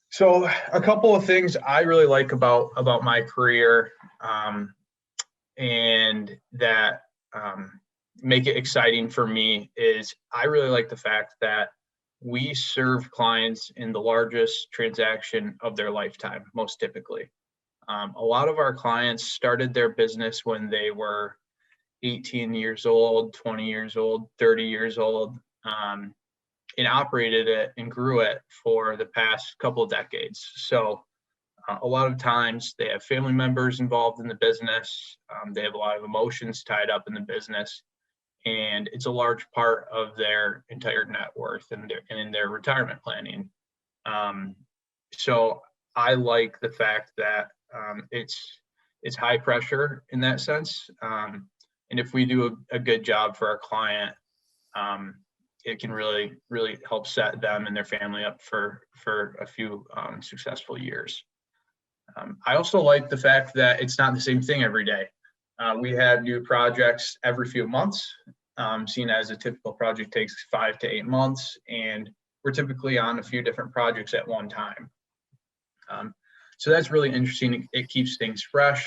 So a couple of things I really like about my career and that make it exciting for me is I really like the fact that we serve clients in the largest transaction of their lifetime, most typically. A lot of our clients started their business when they were 18 years old, 20 years old, 30 years old, and operated it and grew it for the past couple of decades. So a lot of times they have family members involved in the business. They have a lot of emotions tied up in the business, and it's a large part of their entire net worth and in their retirement planning. So I like the fact that it's high pressure in that sense. And if we do a good job for our client, it can really, really help set them and their family up for a few successful years. I also like the fact that it's not the same thing every day. We have new projects every few months, seen as a typical project takes 5 to 8 months, and we're typically on a few different projects at one time. So that's really interesting. It keeps things fresh.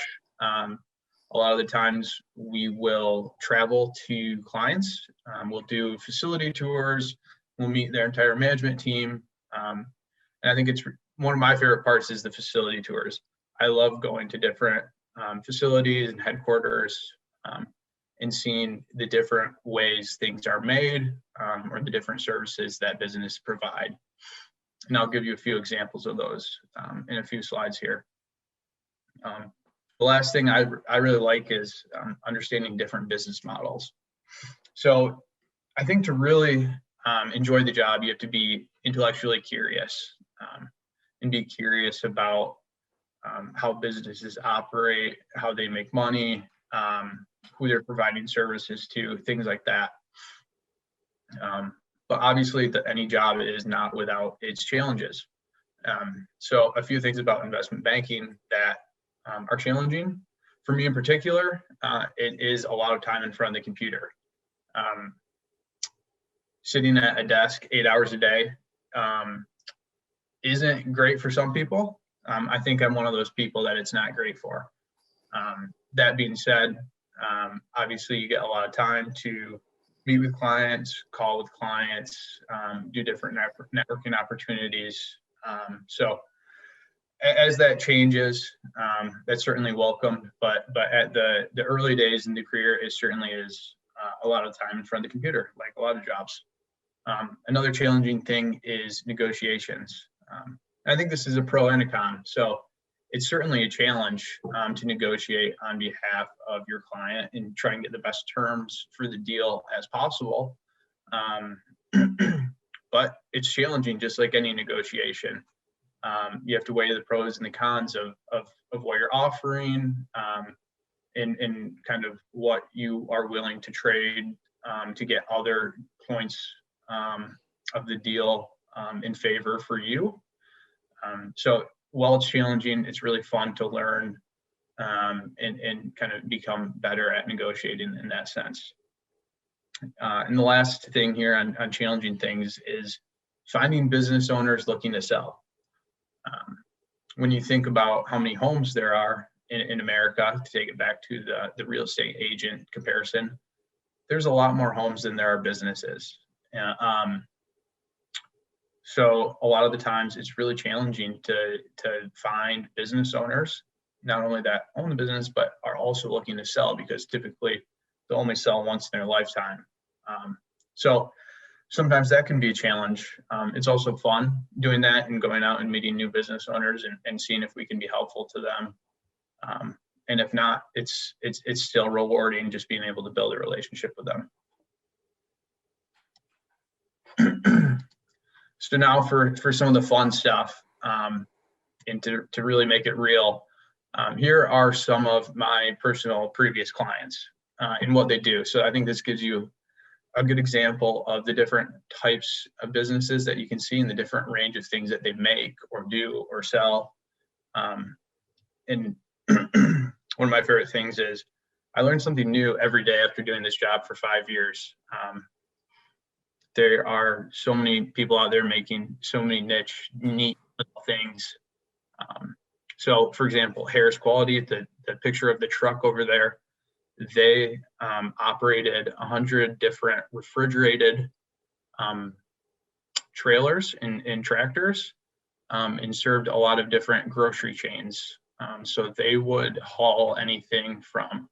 A lot of the times we will travel to clients. We'll do facility tours. We'll meet their entire management team. And I think it's one of my favorite parts is the facility tours. I love going to different facilities and headquarters and seeing the different ways things are made or the different services that business provide. And I'll give you a few examples of those in a few slides here. The last thing I really like is understanding different business models. So I think to really enjoy the job, you have to be intellectually curious and be curious about how businesses operate, how they make money, who they're providing services to, things like that. But obviously, any job is not without its challenges. So a few things about investment banking that are challenging. For me in particular, it is a lot of time in front of the computer. Sitting at a desk 8 hours a day isn't great for some people. I think I'm one of those people that it's not great for. That being said, obviously you get a lot of time to meet with clients, call with clients, do different networking opportunities. So as that changes, that's certainly welcome. But at the early days in the career, it certainly is a lot of time in front of the computer, like a lot of jobs. Another challenging thing is negotiations. I think this is a pro and a con. So it's certainly a challenge to negotiate on behalf of your client and try and get the best terms for the deal as possible. But it's challenging, just like any negotiation. You have to weigh the pros and the cons of what you're offering, and kind of what you are willing to trade to get other points of the deal in favor for you. So while it's challenging, it's really fun to learn and kind of become better at negotiating in that sense. And the last thing here on challenging things is finding business owners looking to sell. When you think about how many homes there are in America, to take it back to the real estate agent comparison, there's a lot more homes than there are businesses. So a lot of the times it's really challenging to find business owners, not only that own the business, but are also looking to sell, because typically they'll only sell once in their lifetime. So sometimes that can be a challenge. It's also fun doing that and going out and meeting new business owners and seeing if we can be helpful to them. And if not, it's still rewarding just being able to build a relationship with them. So now for some of the fun stuff, and to really make it real, here are some of my personal previous clients and what they do. So I think this gives you a good example of the different types of businesses that you can see in the different range of things that they make or do or sell. And one of my favorite things is I learn something new every day after doing this job for 5 years. There are so many people out there making so many niche, neat little things. So for example, Harris Quality, the picture of the truck over there, they operated 100 different refrigerated trailers and tractors, and served a lot of different grocery chains. So they would haul anything from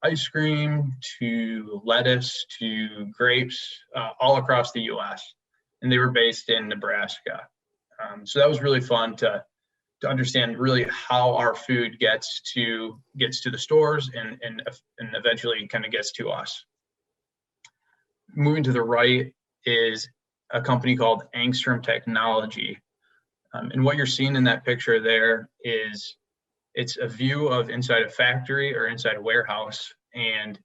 ice cream to lettuce to grapes all across the US. And they were based in Nebraska. So that was really fun to understand really how our food gets to the stores and eventually kind of gets to us. Moving to the right is a company called Angstrom Technology. And what you're seeing in that picture there is it's a view of inside a factory or inside a warehouse. And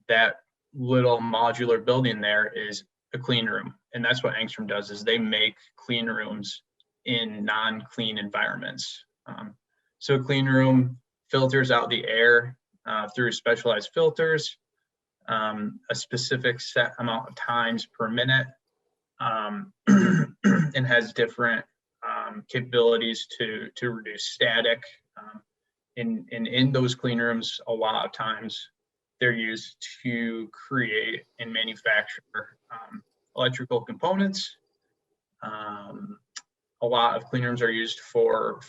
that little modular building there is a clean room. And that's what Angstrom does, is they make clean rooms in non-clean environments. So a clean room filters out the air through specialized filters, a specific set amount of times per minute, and has different capabilities to reduce static. In those clean rooms, a lot of times they're used to create and manufacture electrical components. A lot of clean rooms are used for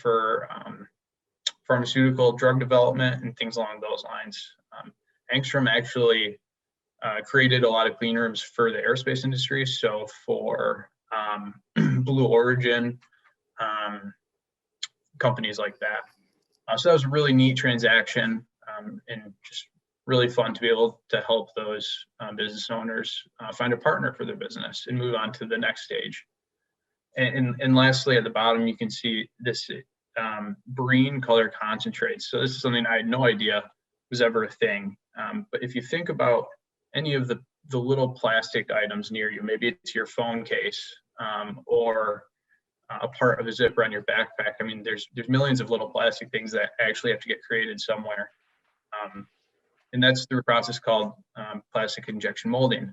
pharmaceutical drug development and things along those lines. Angstrom actually created a lot of clean rooms for the aerospace industry. So for Blue Origin, companies like that. So that was a really neat transaction, and just really fun to be able to help those business owners find a partner for their business and move on to the next stage. And lastly, at the bottom, you can see this brine color concentrates. So this is something I had no idea was ever a thing. But if you think about any of the little plastic items near you, maybe it's your phone case or a part of a zipper on your backpack. I mean, there's millions of little plastic things that actually have to get created somewhere. And that's through a process called plastic injection molding.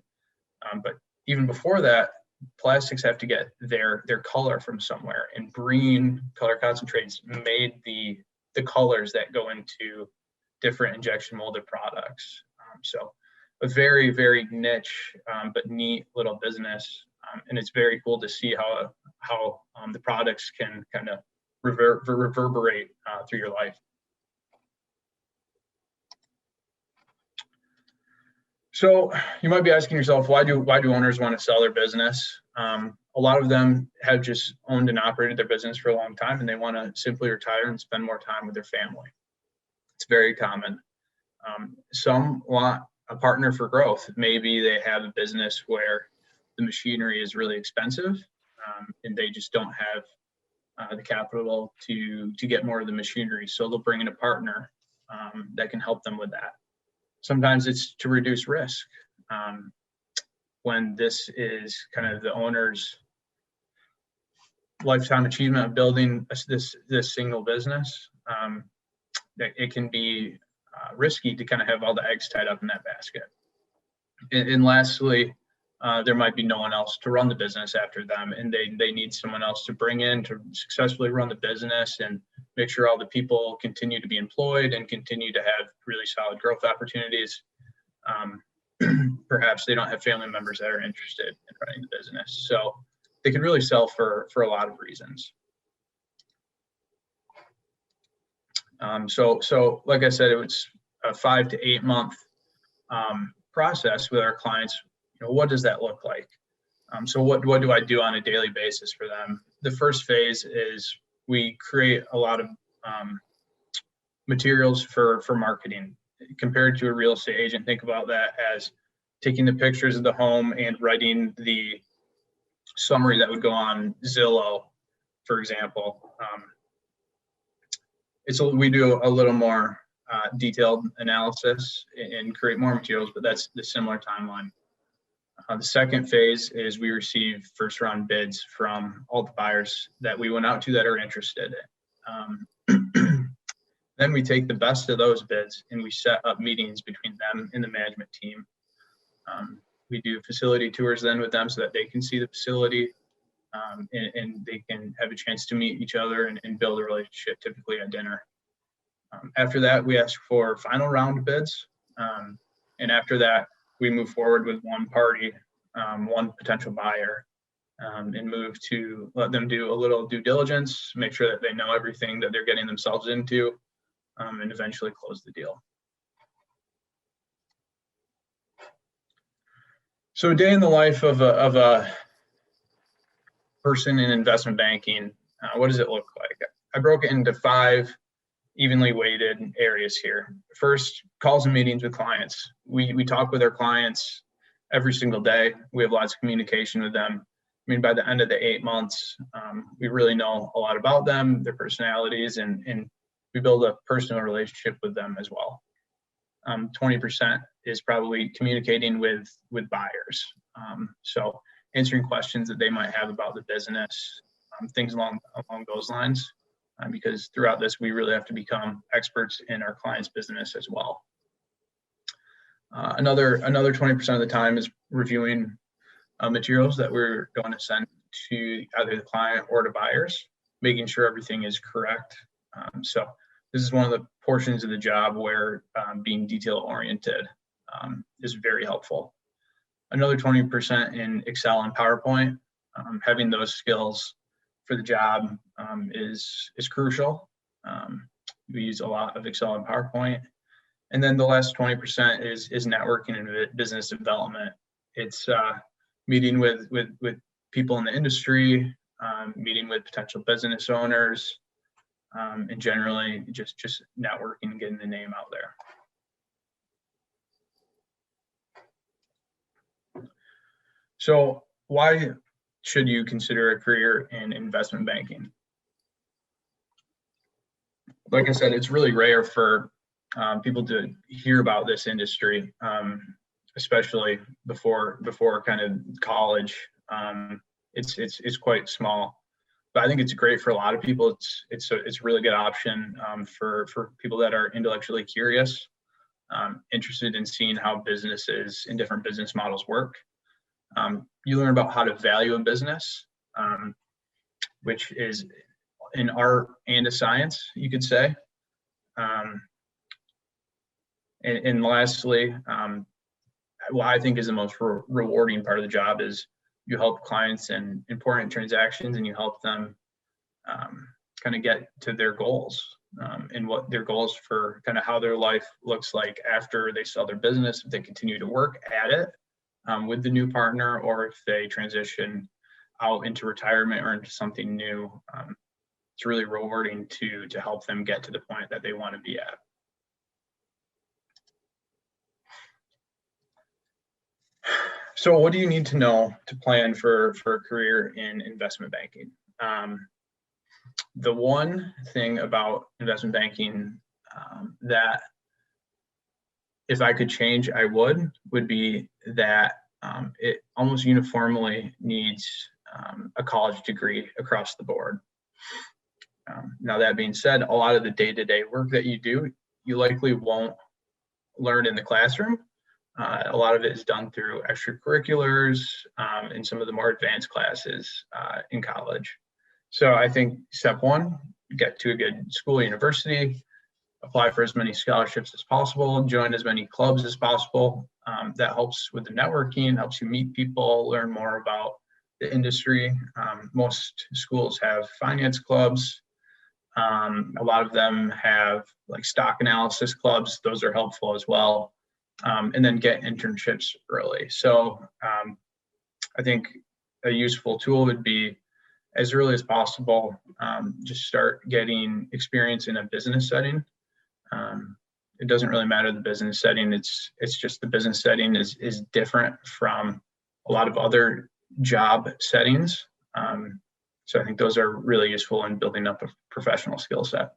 But even before that, plastics have to get their color from somewhere, and brine color concentrates made the colors that go into different injection molded products. So a very, very niche but neat little business, and it's very cool to see how the products can kind of reverberate through your life. So you might be asking yourself, why do owners want to sell their business? A lot of them have just owned and operated their business for a long time, and they want to simply retire and spend more time with their family. It's very common. Some want a partner for growth. Maybe they have a business where the machinery is really expensive, and they just don't have the capital to get more of the machinery. So they'll bring in a partner that can help them with that. Sometimes it's to reduce risk. When this is kind of the owner's lifetime achievement of building this single business, it can be risky to kind of have all the eggs tied up in that basket. And lastly, there might be no one else to run the business after them, and they need someone else to bring in to successfully run the business and make sure all the people continue to be employed and continue to have really solid growth opportunities. Perhaps they don't have family members that are interested in running the business. So they can really sell for a lot of reasons. So like I said, it was a 5 to 8 month process with our clients. What does that look like? So what do I do on a daily basis for them? The first phase is we create a lot of materials for marketing. Compared to a real estate agent, think about that as taking the pictures of the home and writing the summary that would go on Zillow, for example. We do a little more detailed analysis and create more materials, but that's the similar timeline. The second phase is we receive first round bids from all the buyers that we went out to that are interested. Then we take the best of those bids and we set up meetings between them and the management team. We do facility tours then with them so that they can see the facility and they can have a chance to meet each other and build a relationship, typically at dinner. After that, we ask for final round bids. And after that, we move forward with one party, one potential buyer, and move to let them do a little due diligence, make sure that they know everything that they're getting themselves into, and eventually close the deal. So a day in the life of a person in investment banking, what does it look like? I broke it into 5 evenly weighted areas here. First, calls and meetings with clients. We talk with our clients every single day. We have lots of communication with them. I mean, by the end of the 8 months, we really know a lot about them, their personalities, and we build a personal relationship with them as well. 20% is probably communicating with buyers. So answering questions that they might have about the business, things along those lines. Because throughout this, we really have to become experts in our client's business as well. Another 20% of the time is reviewing materials that we're going to send to either the client or to buyers, making sure everything is correct. So this is one of the portions of the job where being detail-oriented is very helpful. Another 20% in Excel and PowerPoint. Having those skills for the job is crucial. We use a lot of Excel and PowerPoint. And then the last 20% is networking and business development. It's meeting with people in the industry, meeting with potential business owners, and generally just networking and getting the name out there. So why should you consider a career in investment banking? like I said, it's really rare for people to hear about this industry, especially before kind of college. It's quite small, but I think it's great for a lot of people. It's a really good option for people that are intellectually curious, interested in seeing how businesses and different business models work. You learn about how to value a business, which is an art and a science, you could say. And lastly, what I think is the most rewarding part of the job is you help clients in important transactions, and you help them kind of get to their goals, and what their goals for kind of how their life looks like after they sell their business, if they continue to work at it with the new partner, or if they transition out into retirement or into something new. It's really rewarding to help them get to the point that they want to be at. So what do you need to know to plan for a career in investment banking? The one thing about investment banking that if I could change, I would be that it almost uniformly needs a college degree across the board. Now, that being said, a lot of the day-to-day work that you do, you likely won't learn in the classroom. A lot of it is done through extracurriculars and some of the more advanced classes in college. So I think step one, get to a good school, university, apply for as many scholarships as possible, join as many clubs as possible. That helps with the networking, helps you meet people, learn more about the industry. Most schools have finance clubs. A lot of them have like stock analysis clubs. Those are helpful as well. And then get internships early. So I think a useful tool would be as early as possible, just start getting experience in a business setting. It doesn't really matter the business setting. It's just the business setting is different from a lot of other job settings. So I think those are really useful in building up a professional skill set.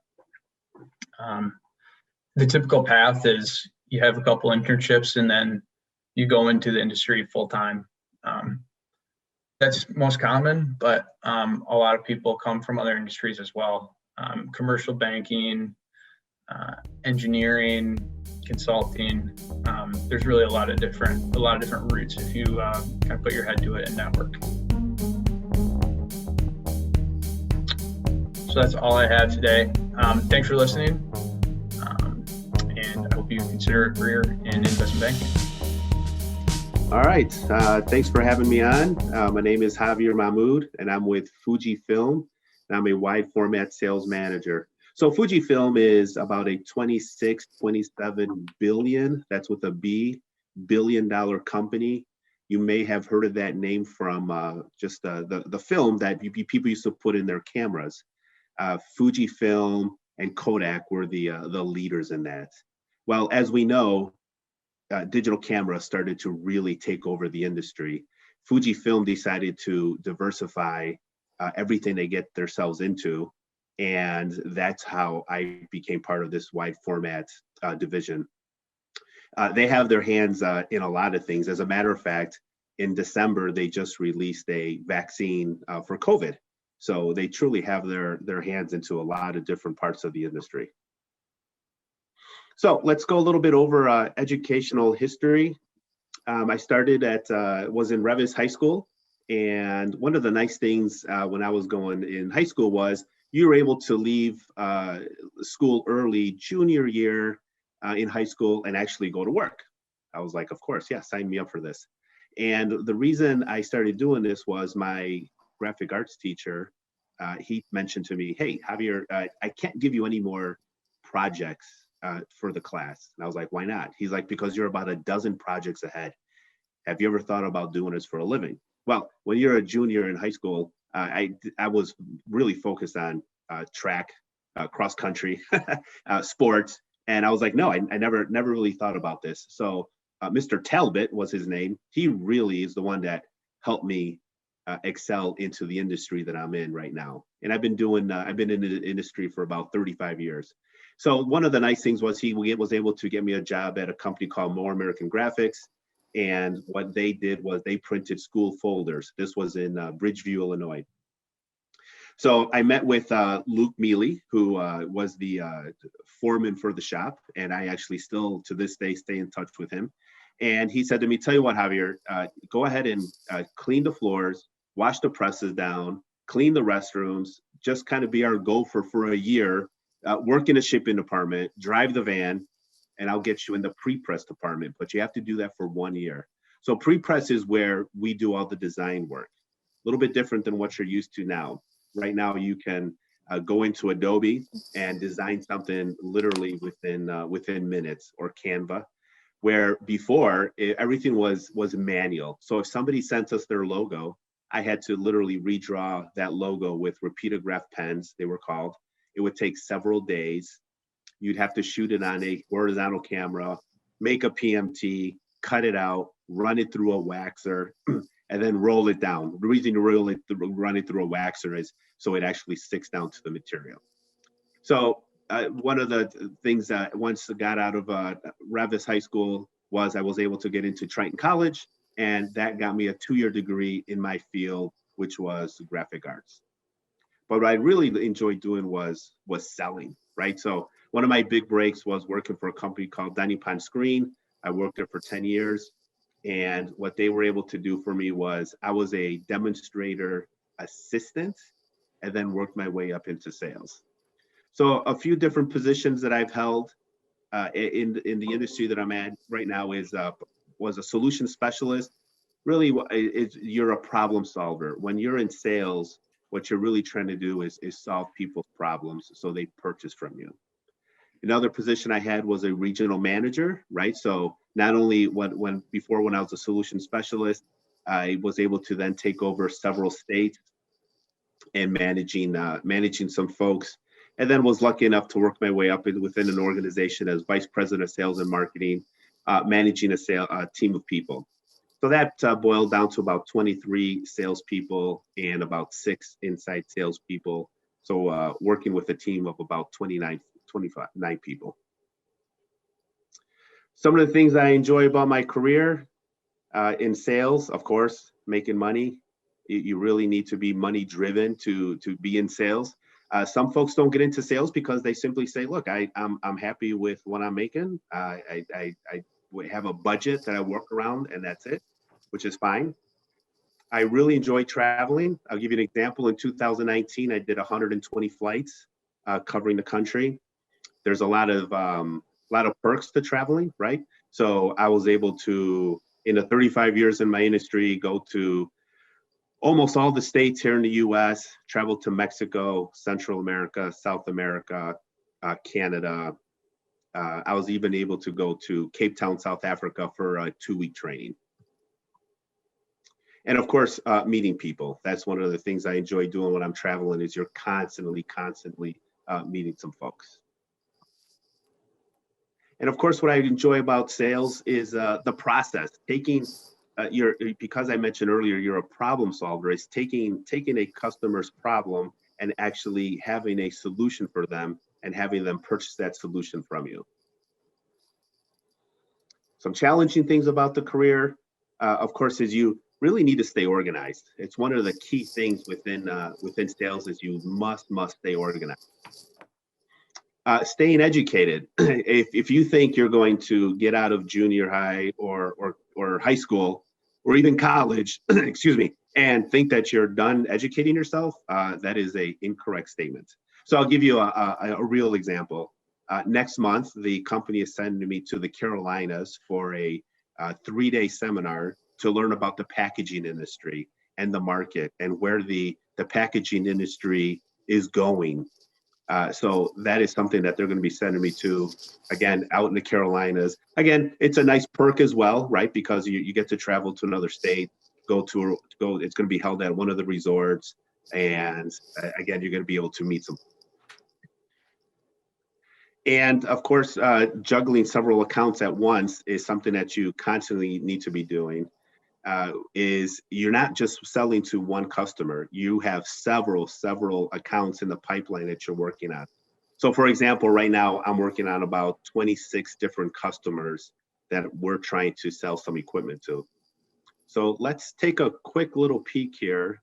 The typical path is you have a couple internships and then you go into the industry full time. That's most common, but a lot of people come from other industries as well. Commercial banking, engineering, consulting. There's really a lot of different routes if you kind of put your head to it and network. So that's all I have today. Thanks for listening, and I hope you consider a career in investment banking. All right, thanks for having me on. My name is Javier Mahmoud, and I'm with Fujifilm, and I'm a wide format sales manager. So Fujifilm is about a 26, 27 billion, that's with a B, billion-dollar company. You may have heard of that name from just the film that people used to put in their cameras. Fujifilm and Kodak were the leaders in that. Well, as we know, digital cameras started to really take over the industry. Fujifilm decided to diversify everything they get themselves into, and that's how I became part of this wide format division. They have their hands in a lot of things. As a matter of fact, in December, they just released a vaccine for COVID. So they truly have their hands into a lot of different parts of the industry. So let's go a little bit over educational history. I was in Revis High School. And one of the nice things when I was going in high school was you were able to leave school early junior year in high school and actually go to work. I was like, of course, yeah, sign me up for this. And the reason I started doing this was my graphic arts teacher, he mentioned to me, hey, Javier, I can't give you any more projects for the class. And I was like, why not? He's like, because you're about a dozen projects ahead. Have you ever thought about doing this for a living? Well, when you're a junior in high school, I was really focused on track, cross country, sports. And I was like, no, I never really thought about this. So Mr. Talbot was his name. He really is the one that helped me excel into the industry that I'm in right now. And I've been in the industry for about 35 years. So one of the nice things was he was able to get me a job at a company called More American Graphics. And what they did was they printed school folders. This was in Bridgeview, Illinois. So I met with Luke Mealy, who was the foreman for the shop. And I actually still, to this day, stay in touch with him. And he said to me, tell you what, Javier, go ahead and clean the floors, wash the presses down, clean the restrooms, just kind of be our gopher for a year, work in a shipping department, drive the van, and I'll get you in the pre-press department. But you have to do that for 1 year. So pre-press is where we do all the design work. A little bit different than what you're used to now. Right now, you can go into Adobe and design something literally within minutes, or Canva, where before everything was manual. So if somebody sent us their logo, I had to literally redraw that logo with repeatograph pens, they were called. It would take several days. You'd have to shoot it on a horizontal camera, make a PMT, cut it out, run it through a waxer, and then roll it down. The reason you run it through a waxer is so it actually sticks down to the material. So one of the things that once I got out of Ravis High School was I was able to get into Triton College, and that got me a 2-year degree in my field, which was graphic arts. But what I really enjoyed doing was selling, right? So one of my big breaks was working for a company called Dining Pond Screen. I worked there for 10 years. And what they were able to do for me was I was a demonstrator assistant and then worked my way up into sales. So a few different positions that I've held in the industry that I'm at right now was a solution specialist. Really, you're a problem solver. When you're in sales, what you're really trying to do is solve people's problems so they purchase from you. Another position I had was a regional manager, right? So not only when I was a solution specialist, I was able to then take over several states and managing some folks, and then was lucky enough to work my way up within an organization as vice president of sales and marketing, managing a team of people. So that boiled down to about 23 salespeople and about 6 inside salespeople. So working with a team of about 29 people. Some of the things I enjoy about my career in sales, of course, making money. You really need to be money driven to be in sales. Some folks don't get into sales because they simply say, look, I'm happy with what I'm making. I have a budget that I work around, and that's it, which is fine. I really enjoy traveling. I'll give you an example. In 2019, I did 120 flights covering the country. There's a lot of perks to traveling, right? So I was able to, in the 35 years in my industry, go to almost all the states here in the US, travel to Mexico, Central America, South America, Canada. I was even able to go to Cape Town, South Africa for a 2-week training. And of course, meeting people. That's one of the things I enjoy doing when I'm traveling is you're constantly meeting some folks. And of course, what I enjoy about sales is the process. Because I mentioned earlier, you're a problem solver, is taking a customer's problem and actually having a solution for them and having them purchase that solution from you. Some challenging things about the career, of course, is you really need to stay organized. It's one of the key things within sales is you must stay organized. Staying educated. If you think you're going to get out of junior high or high school or even college, excuse me, and think that you're done educating yourself, that is an incorrect statement. So I'll give you a real example. Next month, the company is sending me to the Carolinas for a 3-day seminar to learn about the packaging industry and the market and where the packaging industry is going. So that is something that they're going to be sending me to, again, out in the Carolinas. Again, it's a nice perk as well, right? Because you get to travel to another state, it's going to be held at one of the resorts. And again, you're going to be able to meet some. And of course, juggling several accounts at once is something that you constantly need to be doing. is you're not just selling to one customer. You have several accounts in the pipeline that you're working on. So for example, right now I'm working on about 26 different customers that we're trying to sell some equipment to. So let's take a quick little peek here.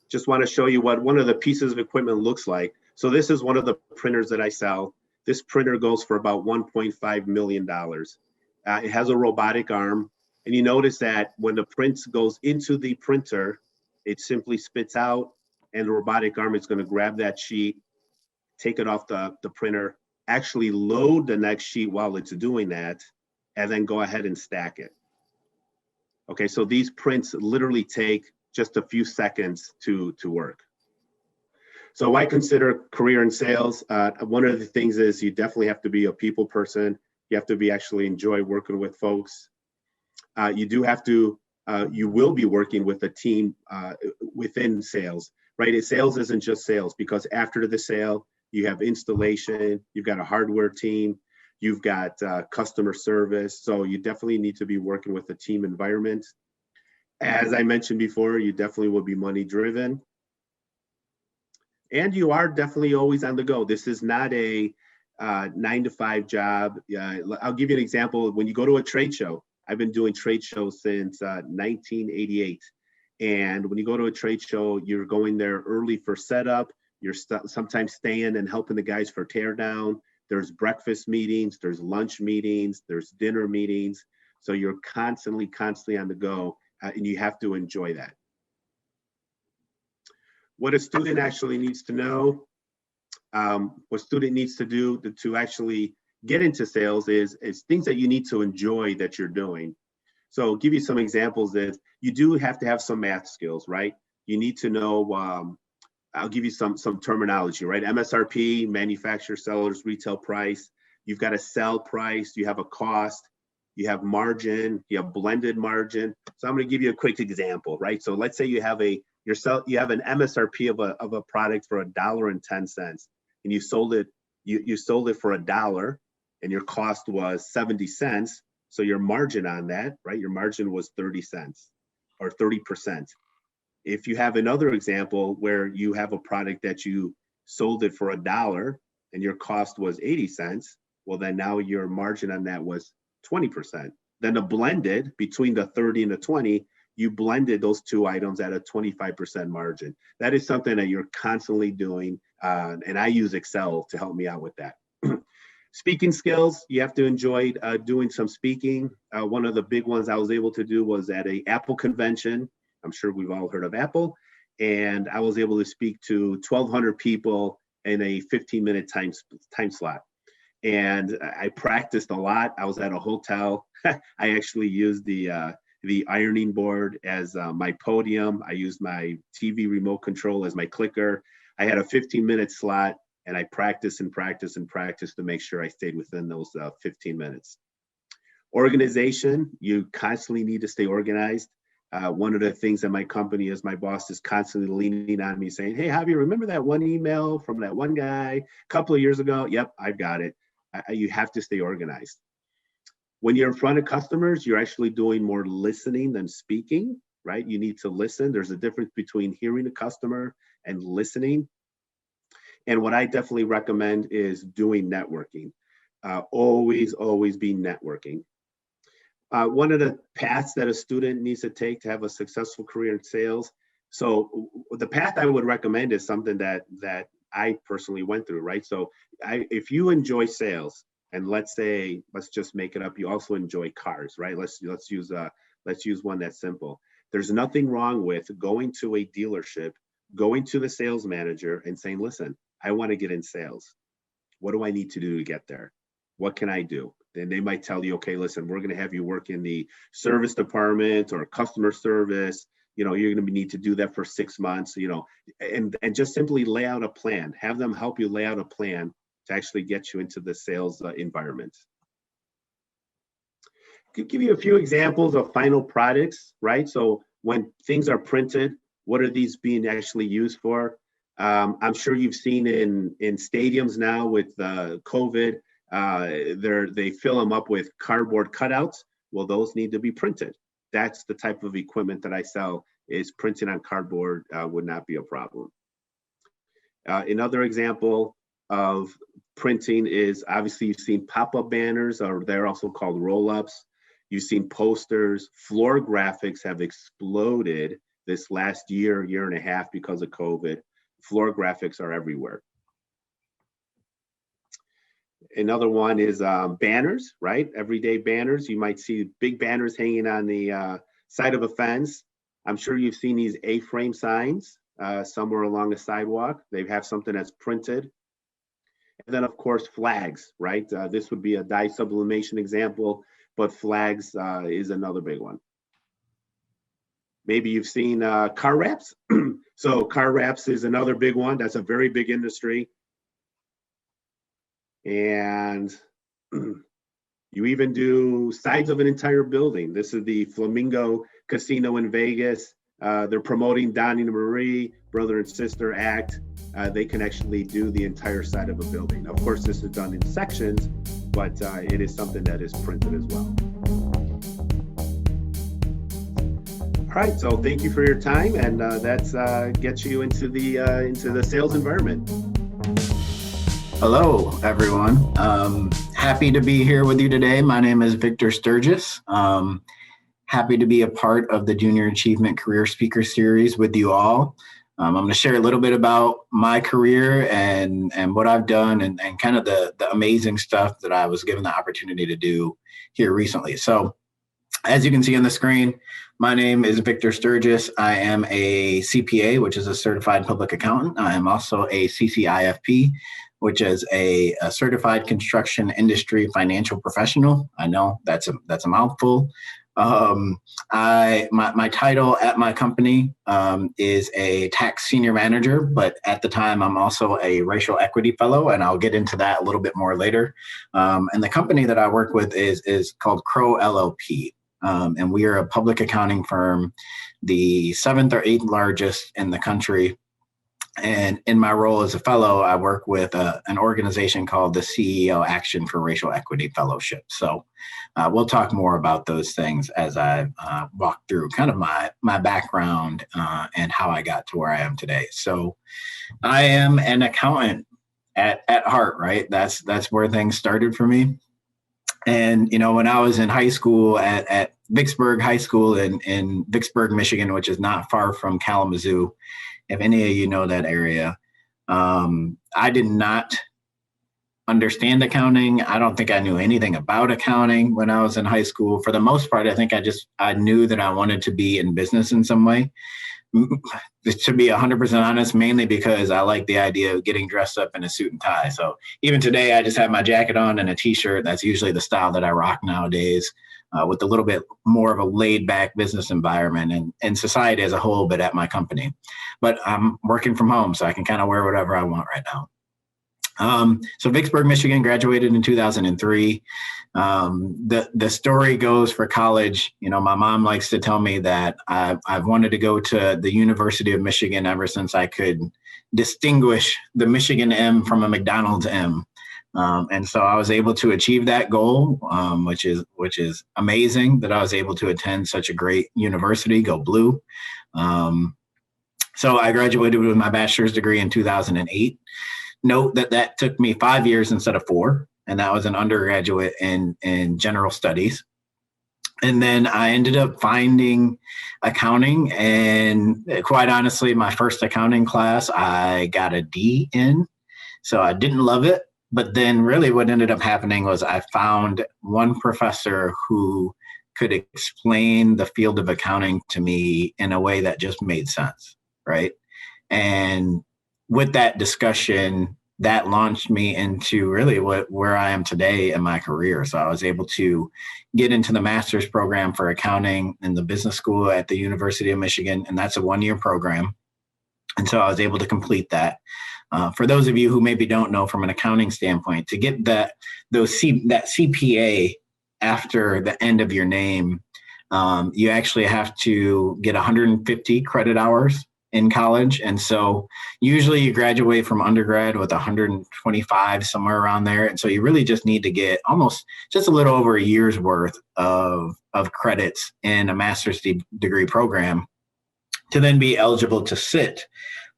Just want to show you what one of the pieces of equipment looks like. So this is one of the printers that I sell. This printer goes for about $1.5 million. It has a robotic arm. And you notice that when the print goes into the printer, it simply spits out, and the robotic arm is going to grab that sheet, take it off the printer, actually load the next sheet while it's doing that, and then go ahead and stack it. Okay, so these prints literally take just a few seconds to work. So I consider career in sales. One of the things is you definitely have to be a people person. You have to be actually enjoy working with folks. You do have to, you will be working with a team within sales, right? Sales isn't just sales, because after the sale, you have installation, you've got a hardware team, you've got customer service. So you definitely need to be working with a team environment. As I mentioned before, you definitely will be money driven. And you are definitely always on the go. This is not a 9-to-5 job. I'll give you an example. When you go to a trade show, I've been doing trade shows since 1988. And when you go to a trade show, you're going there early for setup. You're sometimes staying and helping the guys for tear down. There's breakfast meetings, there's lunch meetings, there's dinner meetings. So you're constantly on the go, and you have to enjoy that. What a student actually needs to know, what student needs to do to actually get into sales is things that you need to enjoy that you're doing. So I'll give you some examples that you do have to have some math skills, right? You need to know, I'll give you some terminology, right? MSRP, manufacturer, sellers, retail price. You've got a sell price, you have a cost, you have margin, you have blended margin. So I'm gonna give you a quick example, right? So let's say you have an MSRP of a product for $1.10, and you sold it, you sold it for $1, and your cost was 70 cents. So your margin on that, right? Your margin was 30 cents or 30%. If you have another example where you have a product that you sold it for $1 and your cost was 80 cents, well, then now your margin on that was 20%. Then the blended between the 30 and the 20, you blended those two items at a 25% margin. That is something that you're constantly doing. And I use Excel to help me out with that. Speaking skills, you have to enjoy doing some speaking. One of the big ones I was able to do was at a Apple convention. I'm sure we've all heard of Apple. And I was able to speak to 1,200 people in a 15-minute time slot. And I practiced a lot. I was at a hotel. I actually used the ironing board as my podium. I used my TV remote control as my clicker. I had a 15-minute slot, and I practiced and practiced and practiced to make sure I stayed within those 15 minutes. Organization, you constantly need to stay organized. One of the things at my company is my boss is constantly leaning on me saying, hey, Javier, remember that one email from that one guy a couple of years ago? Yep, I've got it. You have to stay organized. When you're in front of customers, you're actually doing more listening than speaking, right? You need to listen. There's a difference between hearing a customer and listening. And what I definitely recommend is doing networking. Always be networking. One of the paths that a student needs to take to have a successful career in sales. So the path I would recommend is something that I personally went through, right? So if you enjoy sales, and let's just make it up, you also enjoy cars, right? Let's use one that's simple. There's nothing wrong with going to a dealership, going to the sales manager and saying, listen, I want to get in sales. What do I need to do to get there? What can I do? Then they might tell you, okay, listen, we're going to have you work in the service department or customer service. You're going to need to do that for 6 months, and just simply lay out a plan. Have them help you lay out a plan to actually get you into the sales environment. Could give you a few examples of final products, right? So when things are printed, what are these being actually used for? I'm sure you've seen in stadiums now with COVID, they fill them up with cardboard cutouts. Well, those need to be printed. that's the type of equipment that I sell. Is printing on cardboard would not be a problem. Another example of printing is, obviously you've seen pop-up banners, or they're also called roll-ups. You've seen posters. Floor graphics have exploded this last year and a half because of COVID. Floor graphics are everywhere. Another one is banners, right? Everyday banners. You might see big banners hanging on the side of a fence. I'm sure you've seen these A-frame signs somewhere along the sidewalk. They have something that's printed. And then, of course, flags, right? This would be a dye sublimation example, but flags is another big one. Maybe you've seen car wraps. So car wraps is another big one. That's a very big industry. And you even do sides of an entire building. This is the Flamingo Casino in Vegas. They're promoting Donnie and Marie, brother and sister act. They can actually do the entire side of a building. Of course, this is done in sections, but it is something that is printed as well. All right, so thank you for your time, and that's gets you into the sales environment. Hello, everyone. Happy to be here with you today. My name is Victor Sturgis. Happy to be a part of the Junior Achievement Career Speaker Series with you all. I'm going to share a little bit about my career and what I've done and kind of the amazing stuff that I was given the opportunity to do here recently. So as you can see on the screen, my name is Victor Sturgis. I am a CPA, which is a certified public accountant. I am also a CCIFP, which is a certified construction industry financial professional. I know that's a mouthful. My title at my company is a tax senior manager, but at the time I'm also a racial equity fellow, and I'll get into that a little bit more later. And the company that I work with is called Crow LLP. And we are a public accounting firm, the 7th or 8th largest in the country. And in my role as a fellow, I work with an organization called the CEO Action for Racial Equity Fellowship. So we'll talk more about those things as I walk through kind of my background and how I got to where I am today. So I am an accountant at heart, right? That's where things started for me. And, you know, when I was in high school at Vicksburg High School in Vicksburg, Michigan, which is not far from Kalamazoo, if any of you know that area, I did not understand accounting. I don't think I knew anything about accounting when I was in high school. For the most part, I think I knew that I wanted to be in business in some way. To be 100% honest, mainly because I like the idea of getting dressed up in a suit and tie. So even today, I just have my jacket on and a t-shirt. That's usually the style that I rock nowadays, with a little bit more of a laid back business environment and society as a whole, but at my company. But I'm working from home, so I can kind of wear whatever I want right now. So Vicksburg, Michigan, graduated in 2003. The story goes for college. You know, my mom likes to tell me that I've wanted to go to the University of Michigan ever since I could distinguish the Michigan M from a McDonald's M. And so I was able to achieve that goal, which is amazing that I was able to attend such a great university, go blue. So I graduated with my bachelor's degree in 2008. Note that took me 5 years instead of 4, and that was an undergraduate in general studies. And then I ended up finding accounting, and quite honestly, my first accounting class, I got a D in, so I didn't love it. But then really what ended up happening was I found one professor who could explain the field of accounting to me in a way that just made sense, right? And with that discussion, that launched me into really where I am today in my career. So I was able to get into the master's program for accounting in the business school at the University of Michigan, and that's a 1-year program. And so I was able to complete that. For those of you who maybe don't know from an accounting standpoint, to get that CPA after the end of your name, you actually have to get 150 credit hours in college. And so usually you graduate from undergrad with 125, somewhere around there. And so you really just need to get almost just a little over a year's worth of credits in a master's degree program to then be eligible to sit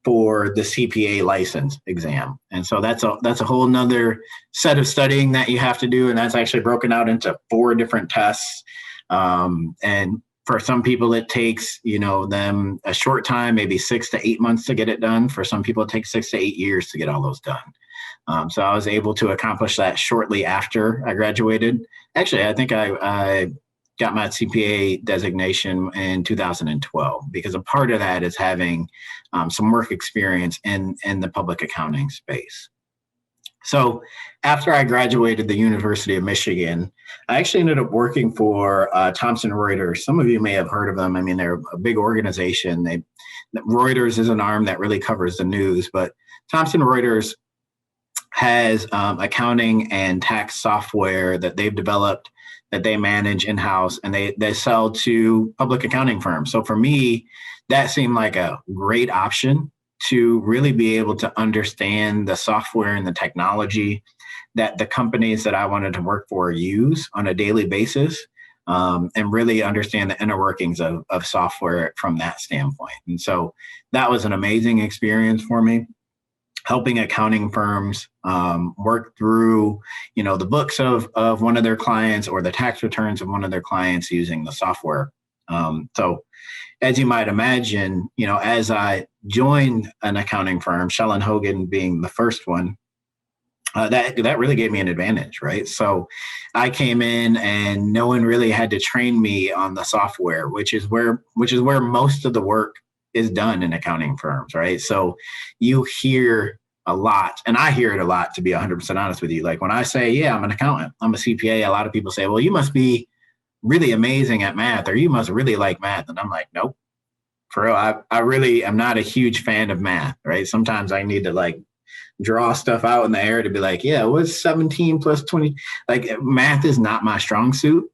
for the CPA license exam. And so that's a whole nother set of studying that you have to do. And that's actually broken out into 4 different tests. And for some people, it takes, them a short time, maybe 6 to 8 months to get it done. For some people, it takes 6 to 8 years to get all those done. So I was able to accomplish that shortly after I graduated. Actually, I think I got my CPA designation in 2012, because a part of that is having some work experience in the public accounting space. So after I graduated the University of Michigan, I actually ended up working for Thomson Reuters. Some of you may have heard of them. I mean, they're a big organization. Reuters is an arm that really covers the news, but Thomson Reuters has accounting and tax software that they've developed that they manage in-house, and they sell to public accounting firms. So for me, that seemed like a great option to really be able to understand the software and the technology that the companies that I wanted to work for use on a daily basis, and really understand the inner workings of software from that standpoint. And so that was an amazing experience for me, helping accounting firms work through, the books of one of their clients or the tax returns of one of their clients using the software. So as you might imagine, as I joined an accounting firm, Shell and Hogan being the first one, that really gave me an advantage, right? So I came in and no one really had to train me on the software, which is where most of the work is done in accounting firms, right? So you hear a lot, and I hear it a lot, to be 100% honest with you. Like when I say, yeah, I'm an accountant, I'm a CPA, a lot of people say, well, you must be really amazing at math, or you must really like math. And I'm like, nope, for real. I really am not a huge fan of math, right? Sometimes I need to draw stuff out in the air to be like, yeah, what's 17 plus 20? Like math is not my strong suit.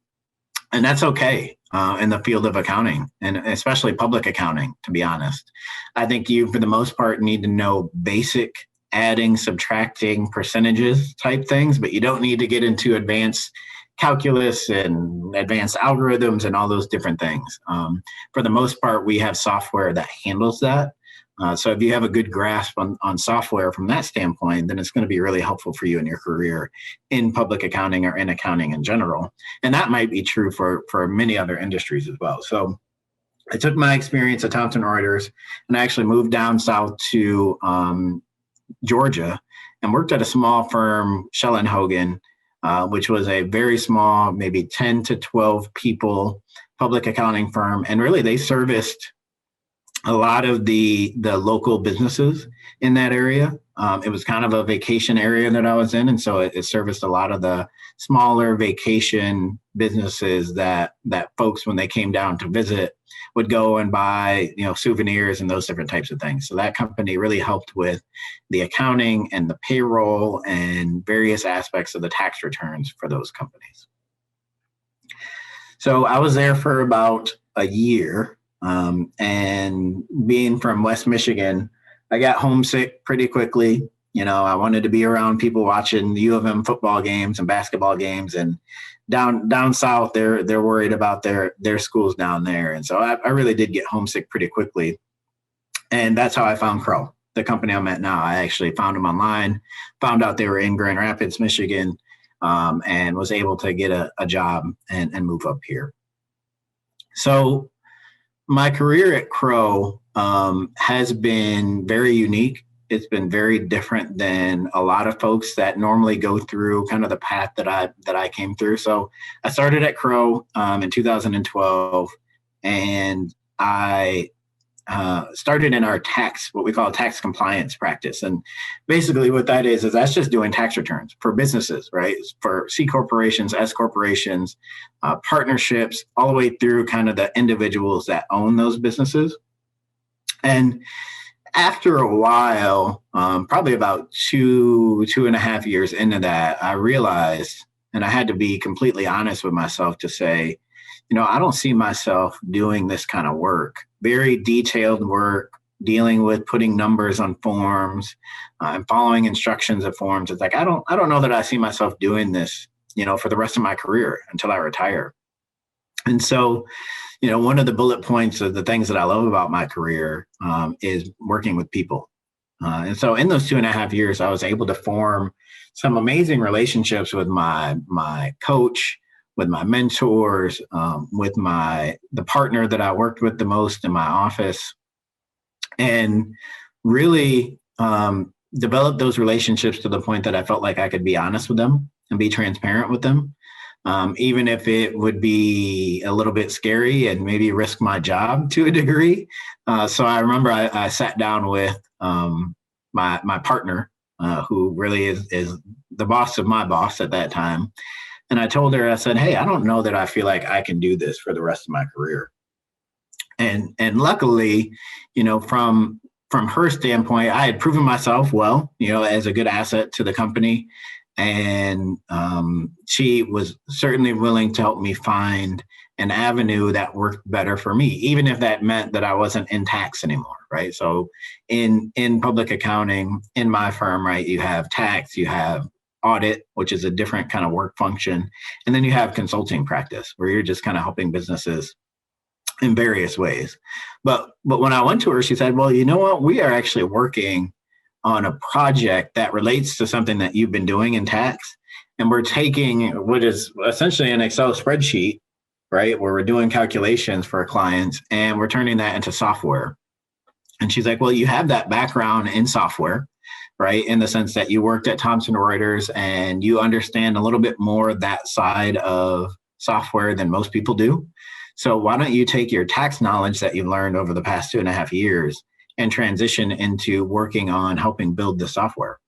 And that's okay in the field of accounting, and especially public accounting, to be honest. I think you, for the most part, need to know basic adding, subtracting, percentages type things, but you don't need to get into advanced calculus and advanced algorithms and all those different things. For the most part, we have software that handles that. So if you have a good grasp on software from that standpoint, then it's going to be really helpful for you in your career in public accounting or in accounting in general. And that might be true for many other industries as well. So I took my experience at Thomson Reuters and I actually moved down south to Georgia and worked at a small firm, Shell and Hogan, which was a very small, maybe 10 to 12 people public accounting firm. And really they serviced a lot of the local businesses in that area. It was kind of a vacation area that I was in. And so it serviced a lot of the smaller vacation businesses that folks, when they came down to visit, would go and buy, souvenirs and those different types of things. So that company really helped with the accounting and the payroll and various aspects of the tax returns for those companies. So I was there for about a year. And being from West Michigan, I got homesick pretty quickly. I wanted to be around people watching the U of M football games and basketball games, and down south, they're worried about their schools down there. And so I really did get homesick pretty quickly. And that's how I found Crow, the company I'm at now. I actually found them online, found out they were in Grand Rapids, Michigan, and was able to get a job and move up here. So my career at Crow has been very unique. It's been very different than a lot of folks that normally go through kind of the path that I came through. So I started at Crow in 2012, and I started in our what we call tax compliance practice. And basically what that is that's just doing tax returns for businesses, right? For C corporations, S corporations, partnerships, all the way through kind of the individuals that own those businesses. And after a while, probably about two and a half years into that, I realized, and I had to be completely honest with myself to say, I don't see myself doing this kind of work, very detailed work, dealing with putting numbers on forms and following instructions of forms. It's like, I don't know that I see myself doing this, for the rest of my career until I retire. And so, one of the bullet points of the things that I love about my career is working with people. And so in those 2.5 years, I was able to form some amazing relationships with my coach, with my mentors, with the partner that I worked with the most in my office, and really develop those relationships to the point that I felt like I could be honest with them and be transparent with them, even if it would be a little bit scary and maybe risk my job to a degree. So I remember I sat down with my partner, who really is the boss of my boss at that time. And I told her, I said, hey, I don't know that I feel like I can do this for the rest of my career. And luckily, from her standpoint, I had proven myself well, as a good asset to the company. And she was certainly willing to help me find an avenue that worked better for me, even if that meant that I wasn't in tax anymore, right? So in public accounting, in my firm, right, you have tax, you have audit, which is a different kind of work function. And then you have consulting practice, where you're just kind of helping businesses in various ways. But when I went to her, she said, well, you know what? We are actually working on a project that relates to something that you've been doing in tax. And we're taking what is essentially an Excel spreadsheet, right, where we're doing calculations for our clients, and we're turning that into software. And she's like, well, you have that background in software, right, in the sense that you worked at Thomson Reuters and you understand a little bit more that side of software than most people do. So why don't you take your tax knowledge that you've learned over the past 2.5 years and transition into working on helping build the software?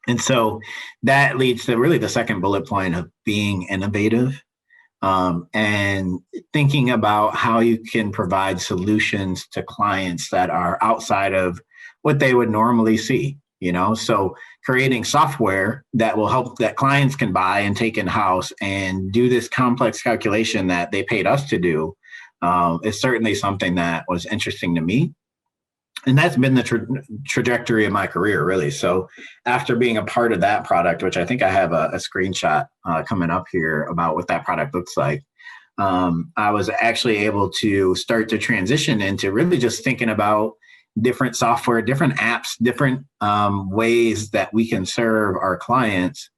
And so that leads to really the second bullet point of being innovative, and thinking about how you can provide solutions to clients that are outside of what they would normally see. So creating software that will help, that clients can buy and take in-house and do this complex calculation that they paid us to do, is certainly something that was interesting to me. And that's been the trajectory of my career, really. So after being a part of that product, which I think I have a screenshot coming up here about what that product looks like, I was actually able to start to transition into really just thinking about different software, different apps, different ways that we can serve our clients,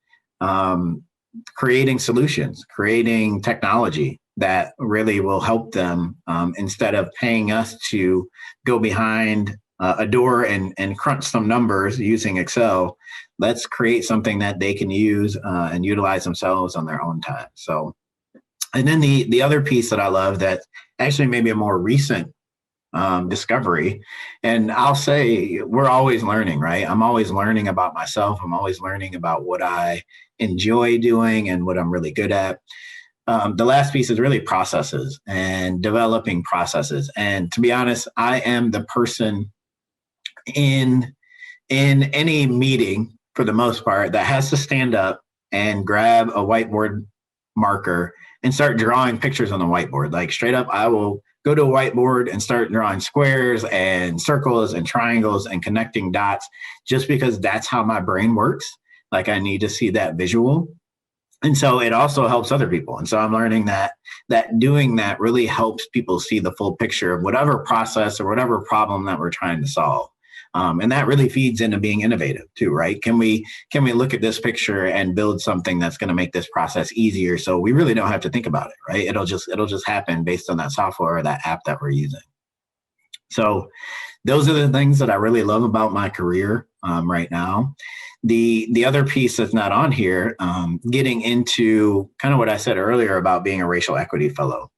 creating solutions, creating technology that really will help them, instead of paying us to go behind a door and crunch some numbers using Excel. Let's create something that they can use and utilize themselves on their own time. So, and then the other piece that I love that actually maybe a more recent discovery, and I'll say we're always learning, right? I'm always learning about myself. I'm always learning about what I enjoy doing and what I'm really good at. The last piece is really processes and developing processes. And to be honest, I am the person in any meeting, for the most part, that has to stand up and grab a whiteboard marker and start drawing pictures on the whiteboard. Like straight up, I will go to a whiteboard and start drawing squares and circles and triangles and connecting dots, just because that's how my brain works. Like I need to see that visual. And so it also helps other people. And so I'm learning that doing that really helps people see the full picture of whatever process or whatever problem that we're trying to solve. And that really feeds into being innovative too, right? Can we look at this picture and build something that's going to make this process easier, so we really don't have to think about it, right? It'll just happen based on that software or that app that we're using. So those are the things that I really love about my career right now. The other piece that's not on here, getting into kind of what I said earlier about being a racial equity fellow.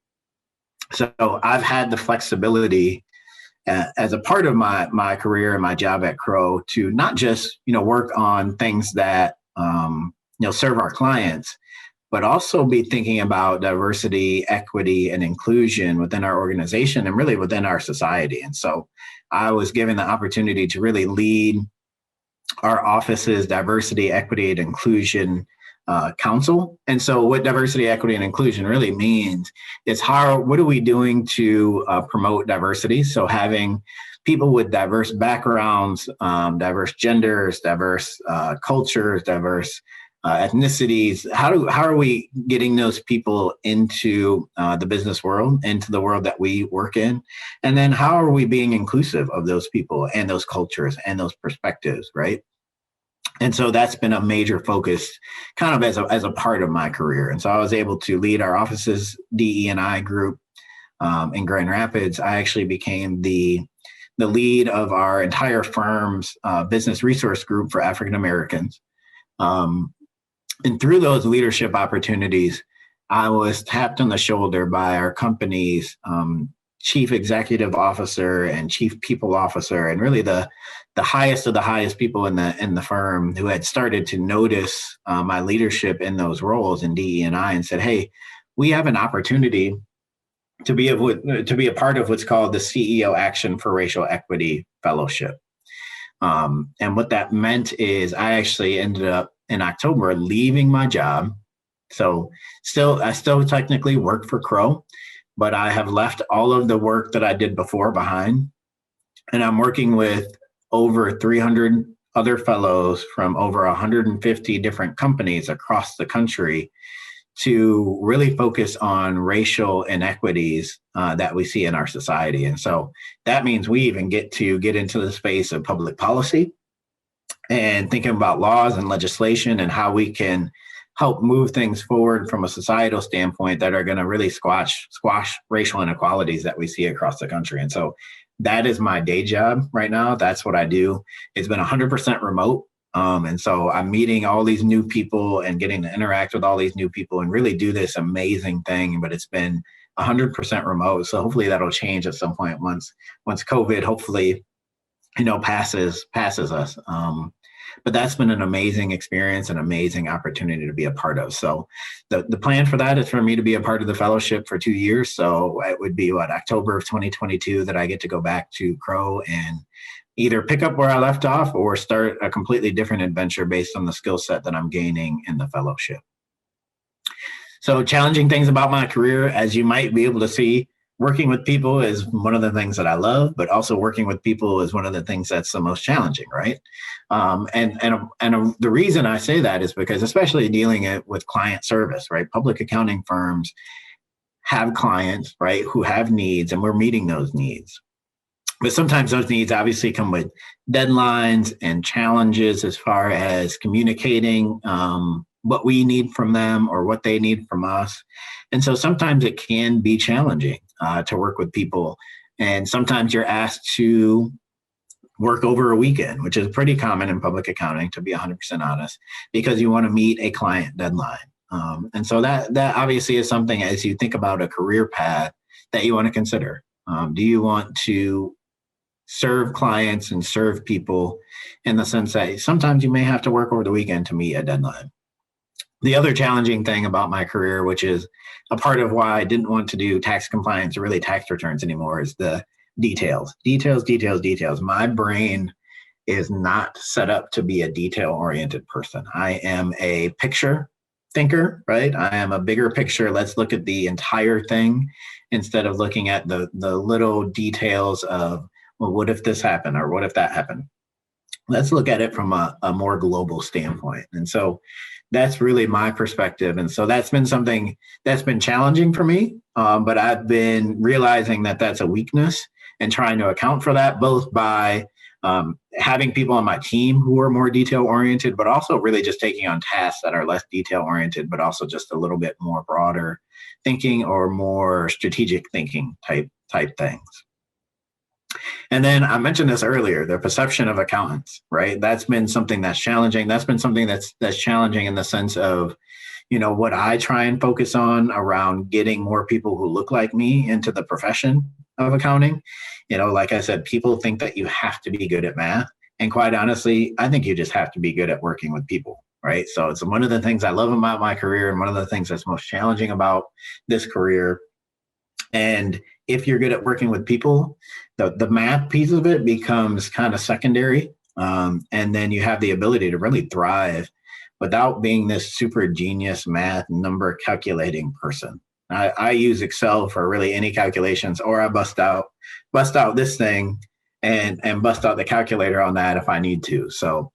So I've had the flexibility as a part of my career and my job at Crow to not just, work on things that, serve our clients, but also be thinking about diversity, equity, and inclusion within our organization and really within our society. And so I was given the opportunity to really lead our office's diversity, equity, and inclusion council. And so what diversity, equity, and inclusion really means is what are we doing to promote diversity? So having people with diverse backgrounds, diverse genders, diverse cultures, diverse ethnicities. How are we getting those people into the business world, into the world that we work in? And then how are we being inclusive of those people and those cultures and those perspectives, right? And so that's been a major focus kind of as a part of my career. And so I was able to lead our office's DE&I group in Grand Rapids. I actually became the lead of our entire firm's business resource group for African Americans. And through those leadership opportunities, I was tapped on the shoulder by our company's chief executive officer and chief people officer, and really the highest of the highest people in the firm, who had started to notice my leadership in those roles in DE&I and said, "Hey, we have an opportunity to be a part of what's called the CEO Action for Racial Equity Fellowship." And what that meant is I actually ended up in October leaving my job. So I still technically work for Crow, but I have left all of the work that I did before behind. And I'm working with over 300 other fellows from over 150 different companies across the country to really focus on racial inequities that we see in our society. And so that means we even get into the space of public policy and thinking about laws and legislation and how we can help move things forward from a societal standpoint that are going to really squash racial inequalities that we see across the country. And so that is my day job right now. That's what I do. It's been 100% remote. And so I'm meeting all these new people and getting to interact with all these new people and really do this amazing thing, but it's been 100% remote. So hopefully that'll change at some point once COVID hopefully, passes us. But that's been an amazing experience, an amazing opportunity to be a part of. So the plan for that is for me to be a part of the fellowship for 2 years. So it would be October of 2022 that I get to go back to Crow and either pick up where I left off or start a completely different adventure based on the skill set that I'm gaining in the fellowship. So challenging things about my career, as you might be able to see, working with people is one of the things that I love, but also working with people is one of the things that's the most challenging, right? And the reason I say that is because, especially dealing with client service, right? Public accounting firms have clients, right, who have needs, and we're meeting those needs. But sometimes those needs obviously come with deadlines and challenges as far as communicating what we need from them or what they need from us. And so sometimes it can be challenging to work with people. And sometimes you're asked to work over a weekend, which is pretty common in public accounting, to be 100% honest, because you want to meet a client deadline. And so that obviously is something, as you think about a career path, that you want to consider. Do you want to serve clients and serve people in the sense that sometimes you may have to work over the weekend to meet a deadline? The other challenging thing about my career, which is a part of why I didn't want to do tax compliance or really tax returns anymore, is the details. My brain is not set up to be a detail-oriented person. I am a picture thinker, right? I am a bigger picture. Let's look at the entire thing instead of looking at the little details of, well, what if this happened or what if that happened? Let's look at it from a more global standpoint. And so that's really my perspective. And so that's been something that's been challenging for me, but I've been realizing that that's a weakness and trying to account for that, both by having people on my team who are more detail oriented, but also really just taking on tasks that are less detail oriented, but also just a little bit more broader thinking or more strategic thinking type things. And then I mentioned this earlier, the perception of accountants, right? That's been something that's challenging. That's been something that's challenging in the sense of, what I try and focus on around getting more people who look like me into the profession of accounting. Like I said, people think that you have to be good at math. And quite honestly, I think you just have to be good at working with people, right? So it's one of the things I love about my career and one of the things that's most challenging about this career. And if you're good at working with people, the math piece of it becomes kind of secondary. And then you have the ability to really thrive without being this super genius math number calculating person. I use Excel for really any calculations, or I bust out this thing and bust out the calculator on that if I need to. So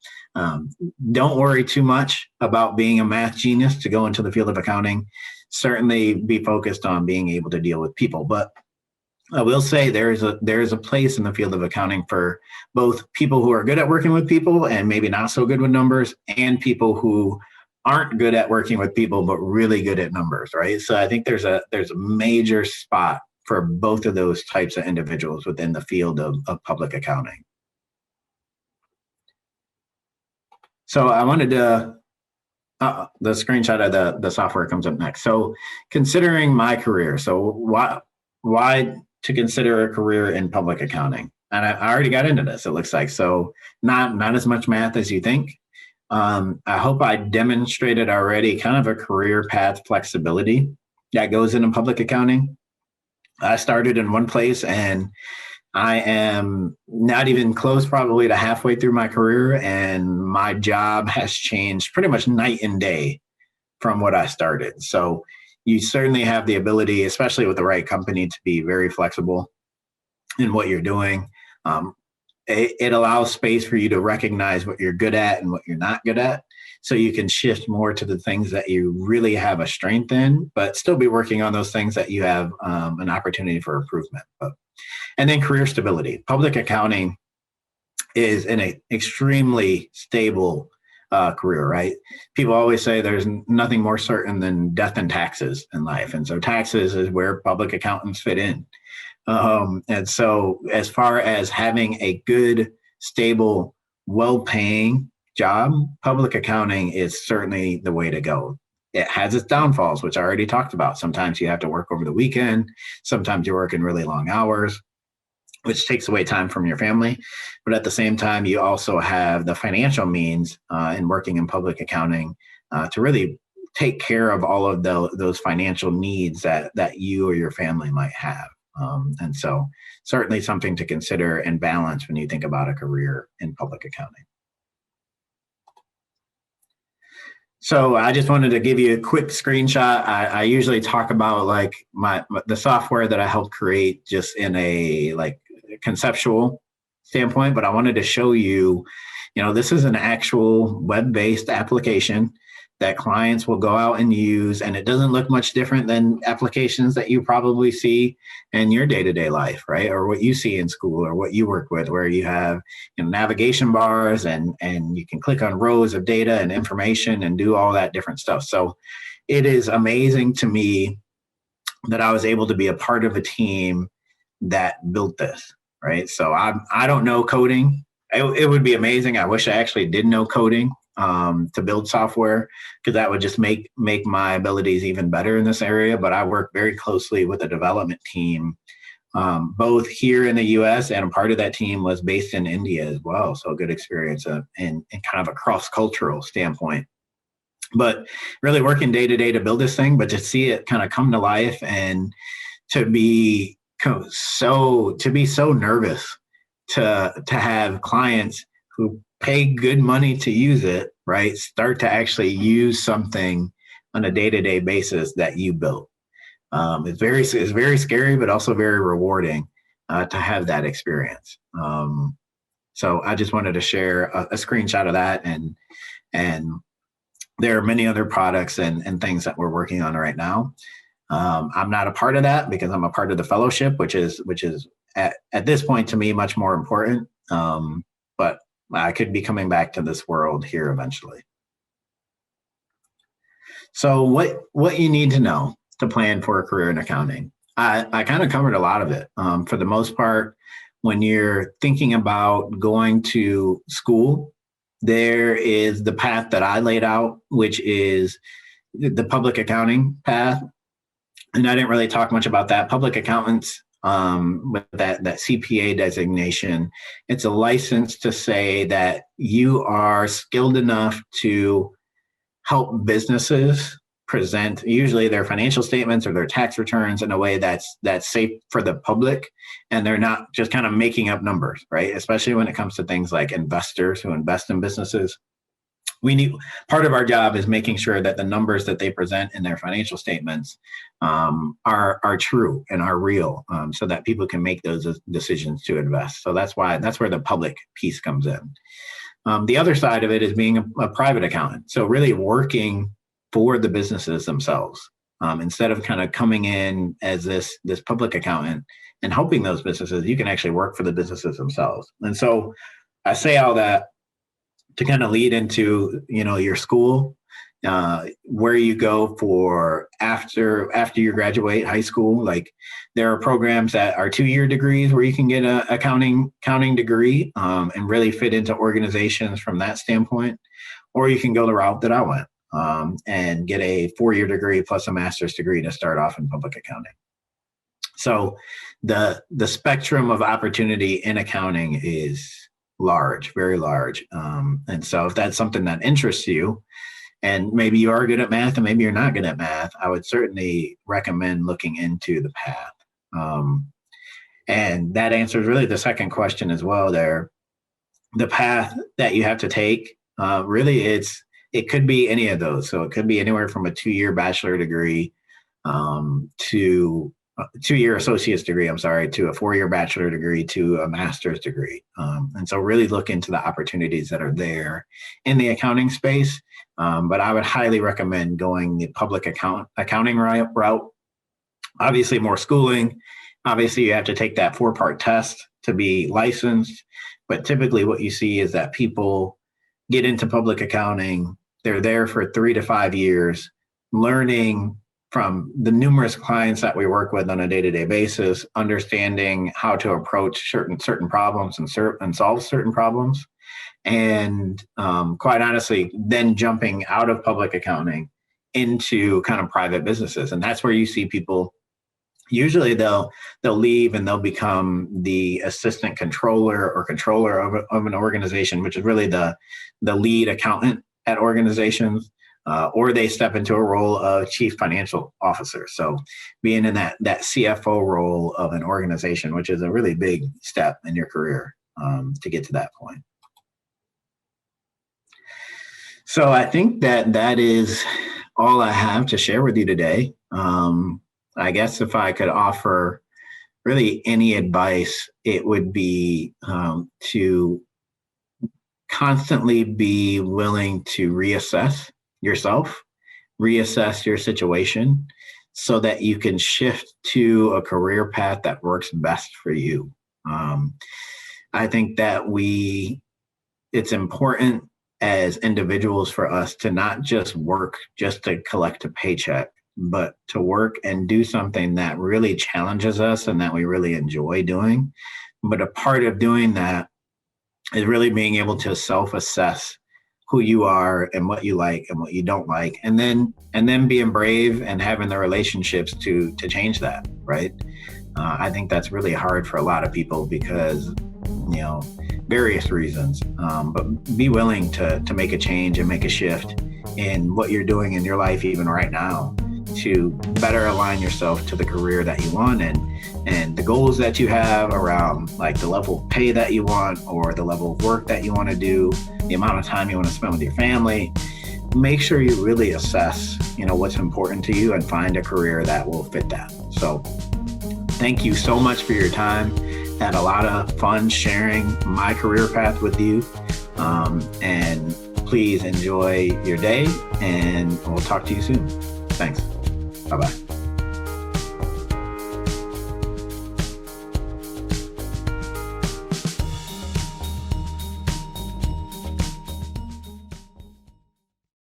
don't worry too much about being a math genius to go into the field of accounting. Certainly be focused on being able to deal with people. But I will say there is a place in the field of accounting for both people who are good at working with people and maybe not so good with numbers, and people who aren't good at working with people but really good at numbers, right? So I think there's a major spot for both of those types of individuals within the field of public accounting. So I wanted to, the screenshot of the software comes up next. So considering my career, so why to consider a career in public accounting? And I already got into this, it looks like. So not as much math as you think. I hope I demonstrated already kind of a career path flexibility that goes into public accounting. I started in one place and I am not even close probably to halfway through my career, and my job has changed pretty much night and day from what I started. So you certainly have the ability, especially with the right company, to be very flexible in what you're doing. It allows space for you to recognize what you're good at and what you're not good at. So you can shift more to the things that you really have a strength in, but still be working on those things that you have an opportunity for improvement. And then career stability. Public accounting is an extremely stable career, right? People always say there's nothing more certain than death and taxes in life. And so taxes is where public accountants fit in. And so as far as having a good, stable, well-paying job, public accounting is certainly the way to go. It has its downfalls, which I already talked about. Sometimes you have to work over the weekend. Sometimes you're working really long hours, which takes away time from your family. But at the same time, you also have the financial means in working in public accounting to really take care of all of those financial needs that you or your family might have. And so certainly something to consider and balance when you think about a career in public accounting. So I just wanted to give you a quick screenshot. I usually talk about like the software that I helped create just in a like conceptual standpoint, but I wanted to show you, this is an actual web-based application that clients will go out and use, and it doesn't look much different than applications that you probably see in your day-to-day life, right? Or what you see in school or what you work with, where you have navigation bars and you can click on rows of data and information and do all that different stuff. So it is amazing to me that I was able to be a part of a team that built this, right? So I don't know coding. It would be amazing. I wish I actually did know coding to build software, because that would just make my abilities even better in this area. But I work very closely with a development team, both here in the US, and a part of that team was based in India as well. So a good experience in kind of a cross-cultural standpoint. But really working day to day to build this thing, but to see it kind of come to life and to be so nervous to have clients who pay good money to use it, right, start to actually use something on a day-to-day basis that you built. It's very scary, but also very rewarding to have that experience. So I just wanted to share a screenshot of that, and there are many other products and things that we're working on right now. I'm not a part of that because I'm a part of the fellowship, which is at this point to me much more important. But I could be coming back to this world here eventually. So what you need to know to plan for a career in accounting. I kind of covered a lot of it. For the most part, when you're thinking about going to school, there is the path that I laid out, which is the public accounting path. And I didn't really talk much about that. Public accountants, with that CPA designation, it's a license to say that you are skilled enough to help businesses present usually their financial statements or their tax returns in a way that's safe for the public, and they're not just kind of making up numbers, right? Especially when it comes to things like investors who invest in businesses. part of our job is making sure that the numbers that they present in their financial statements are true and are real, so that people can make those decisions to invest. So that's where the public piece comes in. The other side of it is being a private accountant. So really working for the businesses themselves, instead of kind of coming in as this public accountant and helping those businesses. You can actually work for the businesses themselves. And so I say all that to kind of lead into, your school, where you go for after you graduate high school. Like, there are programs that are 2-year degrees where you can get an accounting degree, and really fit into organizations from that standpoint. Or you can go the route that I went, and get a 4-year degree plus a master's degree to start off in public accounting. So the spectrum of opportunity in accounting is large, very large. And so if that's something that interests you, and maybe you are good at math and maybe you're not good at math, I would certainly recommend looking into the path. And that answers really the second question as well there. The path that you have to take, really it could be any of those. So it could be anywhere from a 2-year bachelor degree, to 2-year associate's degree, to a 4-year bachelor degree, to a master's degree. And so really look into the opportunities that are there in the accounting space. But I would highly recommend going the public accounting route. Obviously more schooling. Obviously you have to take that 4-part test to be licensed. But typically what you see is that people get into public accounting. They're there for 3 to 5 years, learning from the numerous clients that we work with on a day-to-day basis, understanding how to approach certain problems and solve certain problems. And quite honestly, then jumping out of public accounting into kind of private businesses. And that's where you see people, usually they'll leave and they'll become the assistant controller or controller of an organization, which is really the lead accountant at organizations. Or they step into a role of chief financial officer. So being in that CFO role of an organization, which is a really big step in your career, to get to that point. So I think that is all I have to share with you today. I guess if I could offer really any advice, it would be to constantly be willing to reassess yourself, reassess your situation, so that you can shift to a career path that works best for you. I think that it's important as individuals for us to not just work just to collect a paycheck, but to work and do something that really challenges us and that we really enjoy doing. But a part of doing that is really being able to self-assess who you are and what you like and what you don't like, and then being brave and having the relationships to change that, right? I think that's really hard for a lot of people because, various reasons, but be willing to make a change and make a shift in what you're doing in your life even right now to better align yourself to the career that you want and the goals that you have around, like the level of pay that you want or the level of work that you want to do, the amount of time you want to spend with your family. Make sure you really assess, what's important to you and find a career that will fit that. So thank you so much for your time. Had a lot of fun sharing my career path with you. And please enjoy your day, and we'll talk to you soon. Thanks. Bye-bye.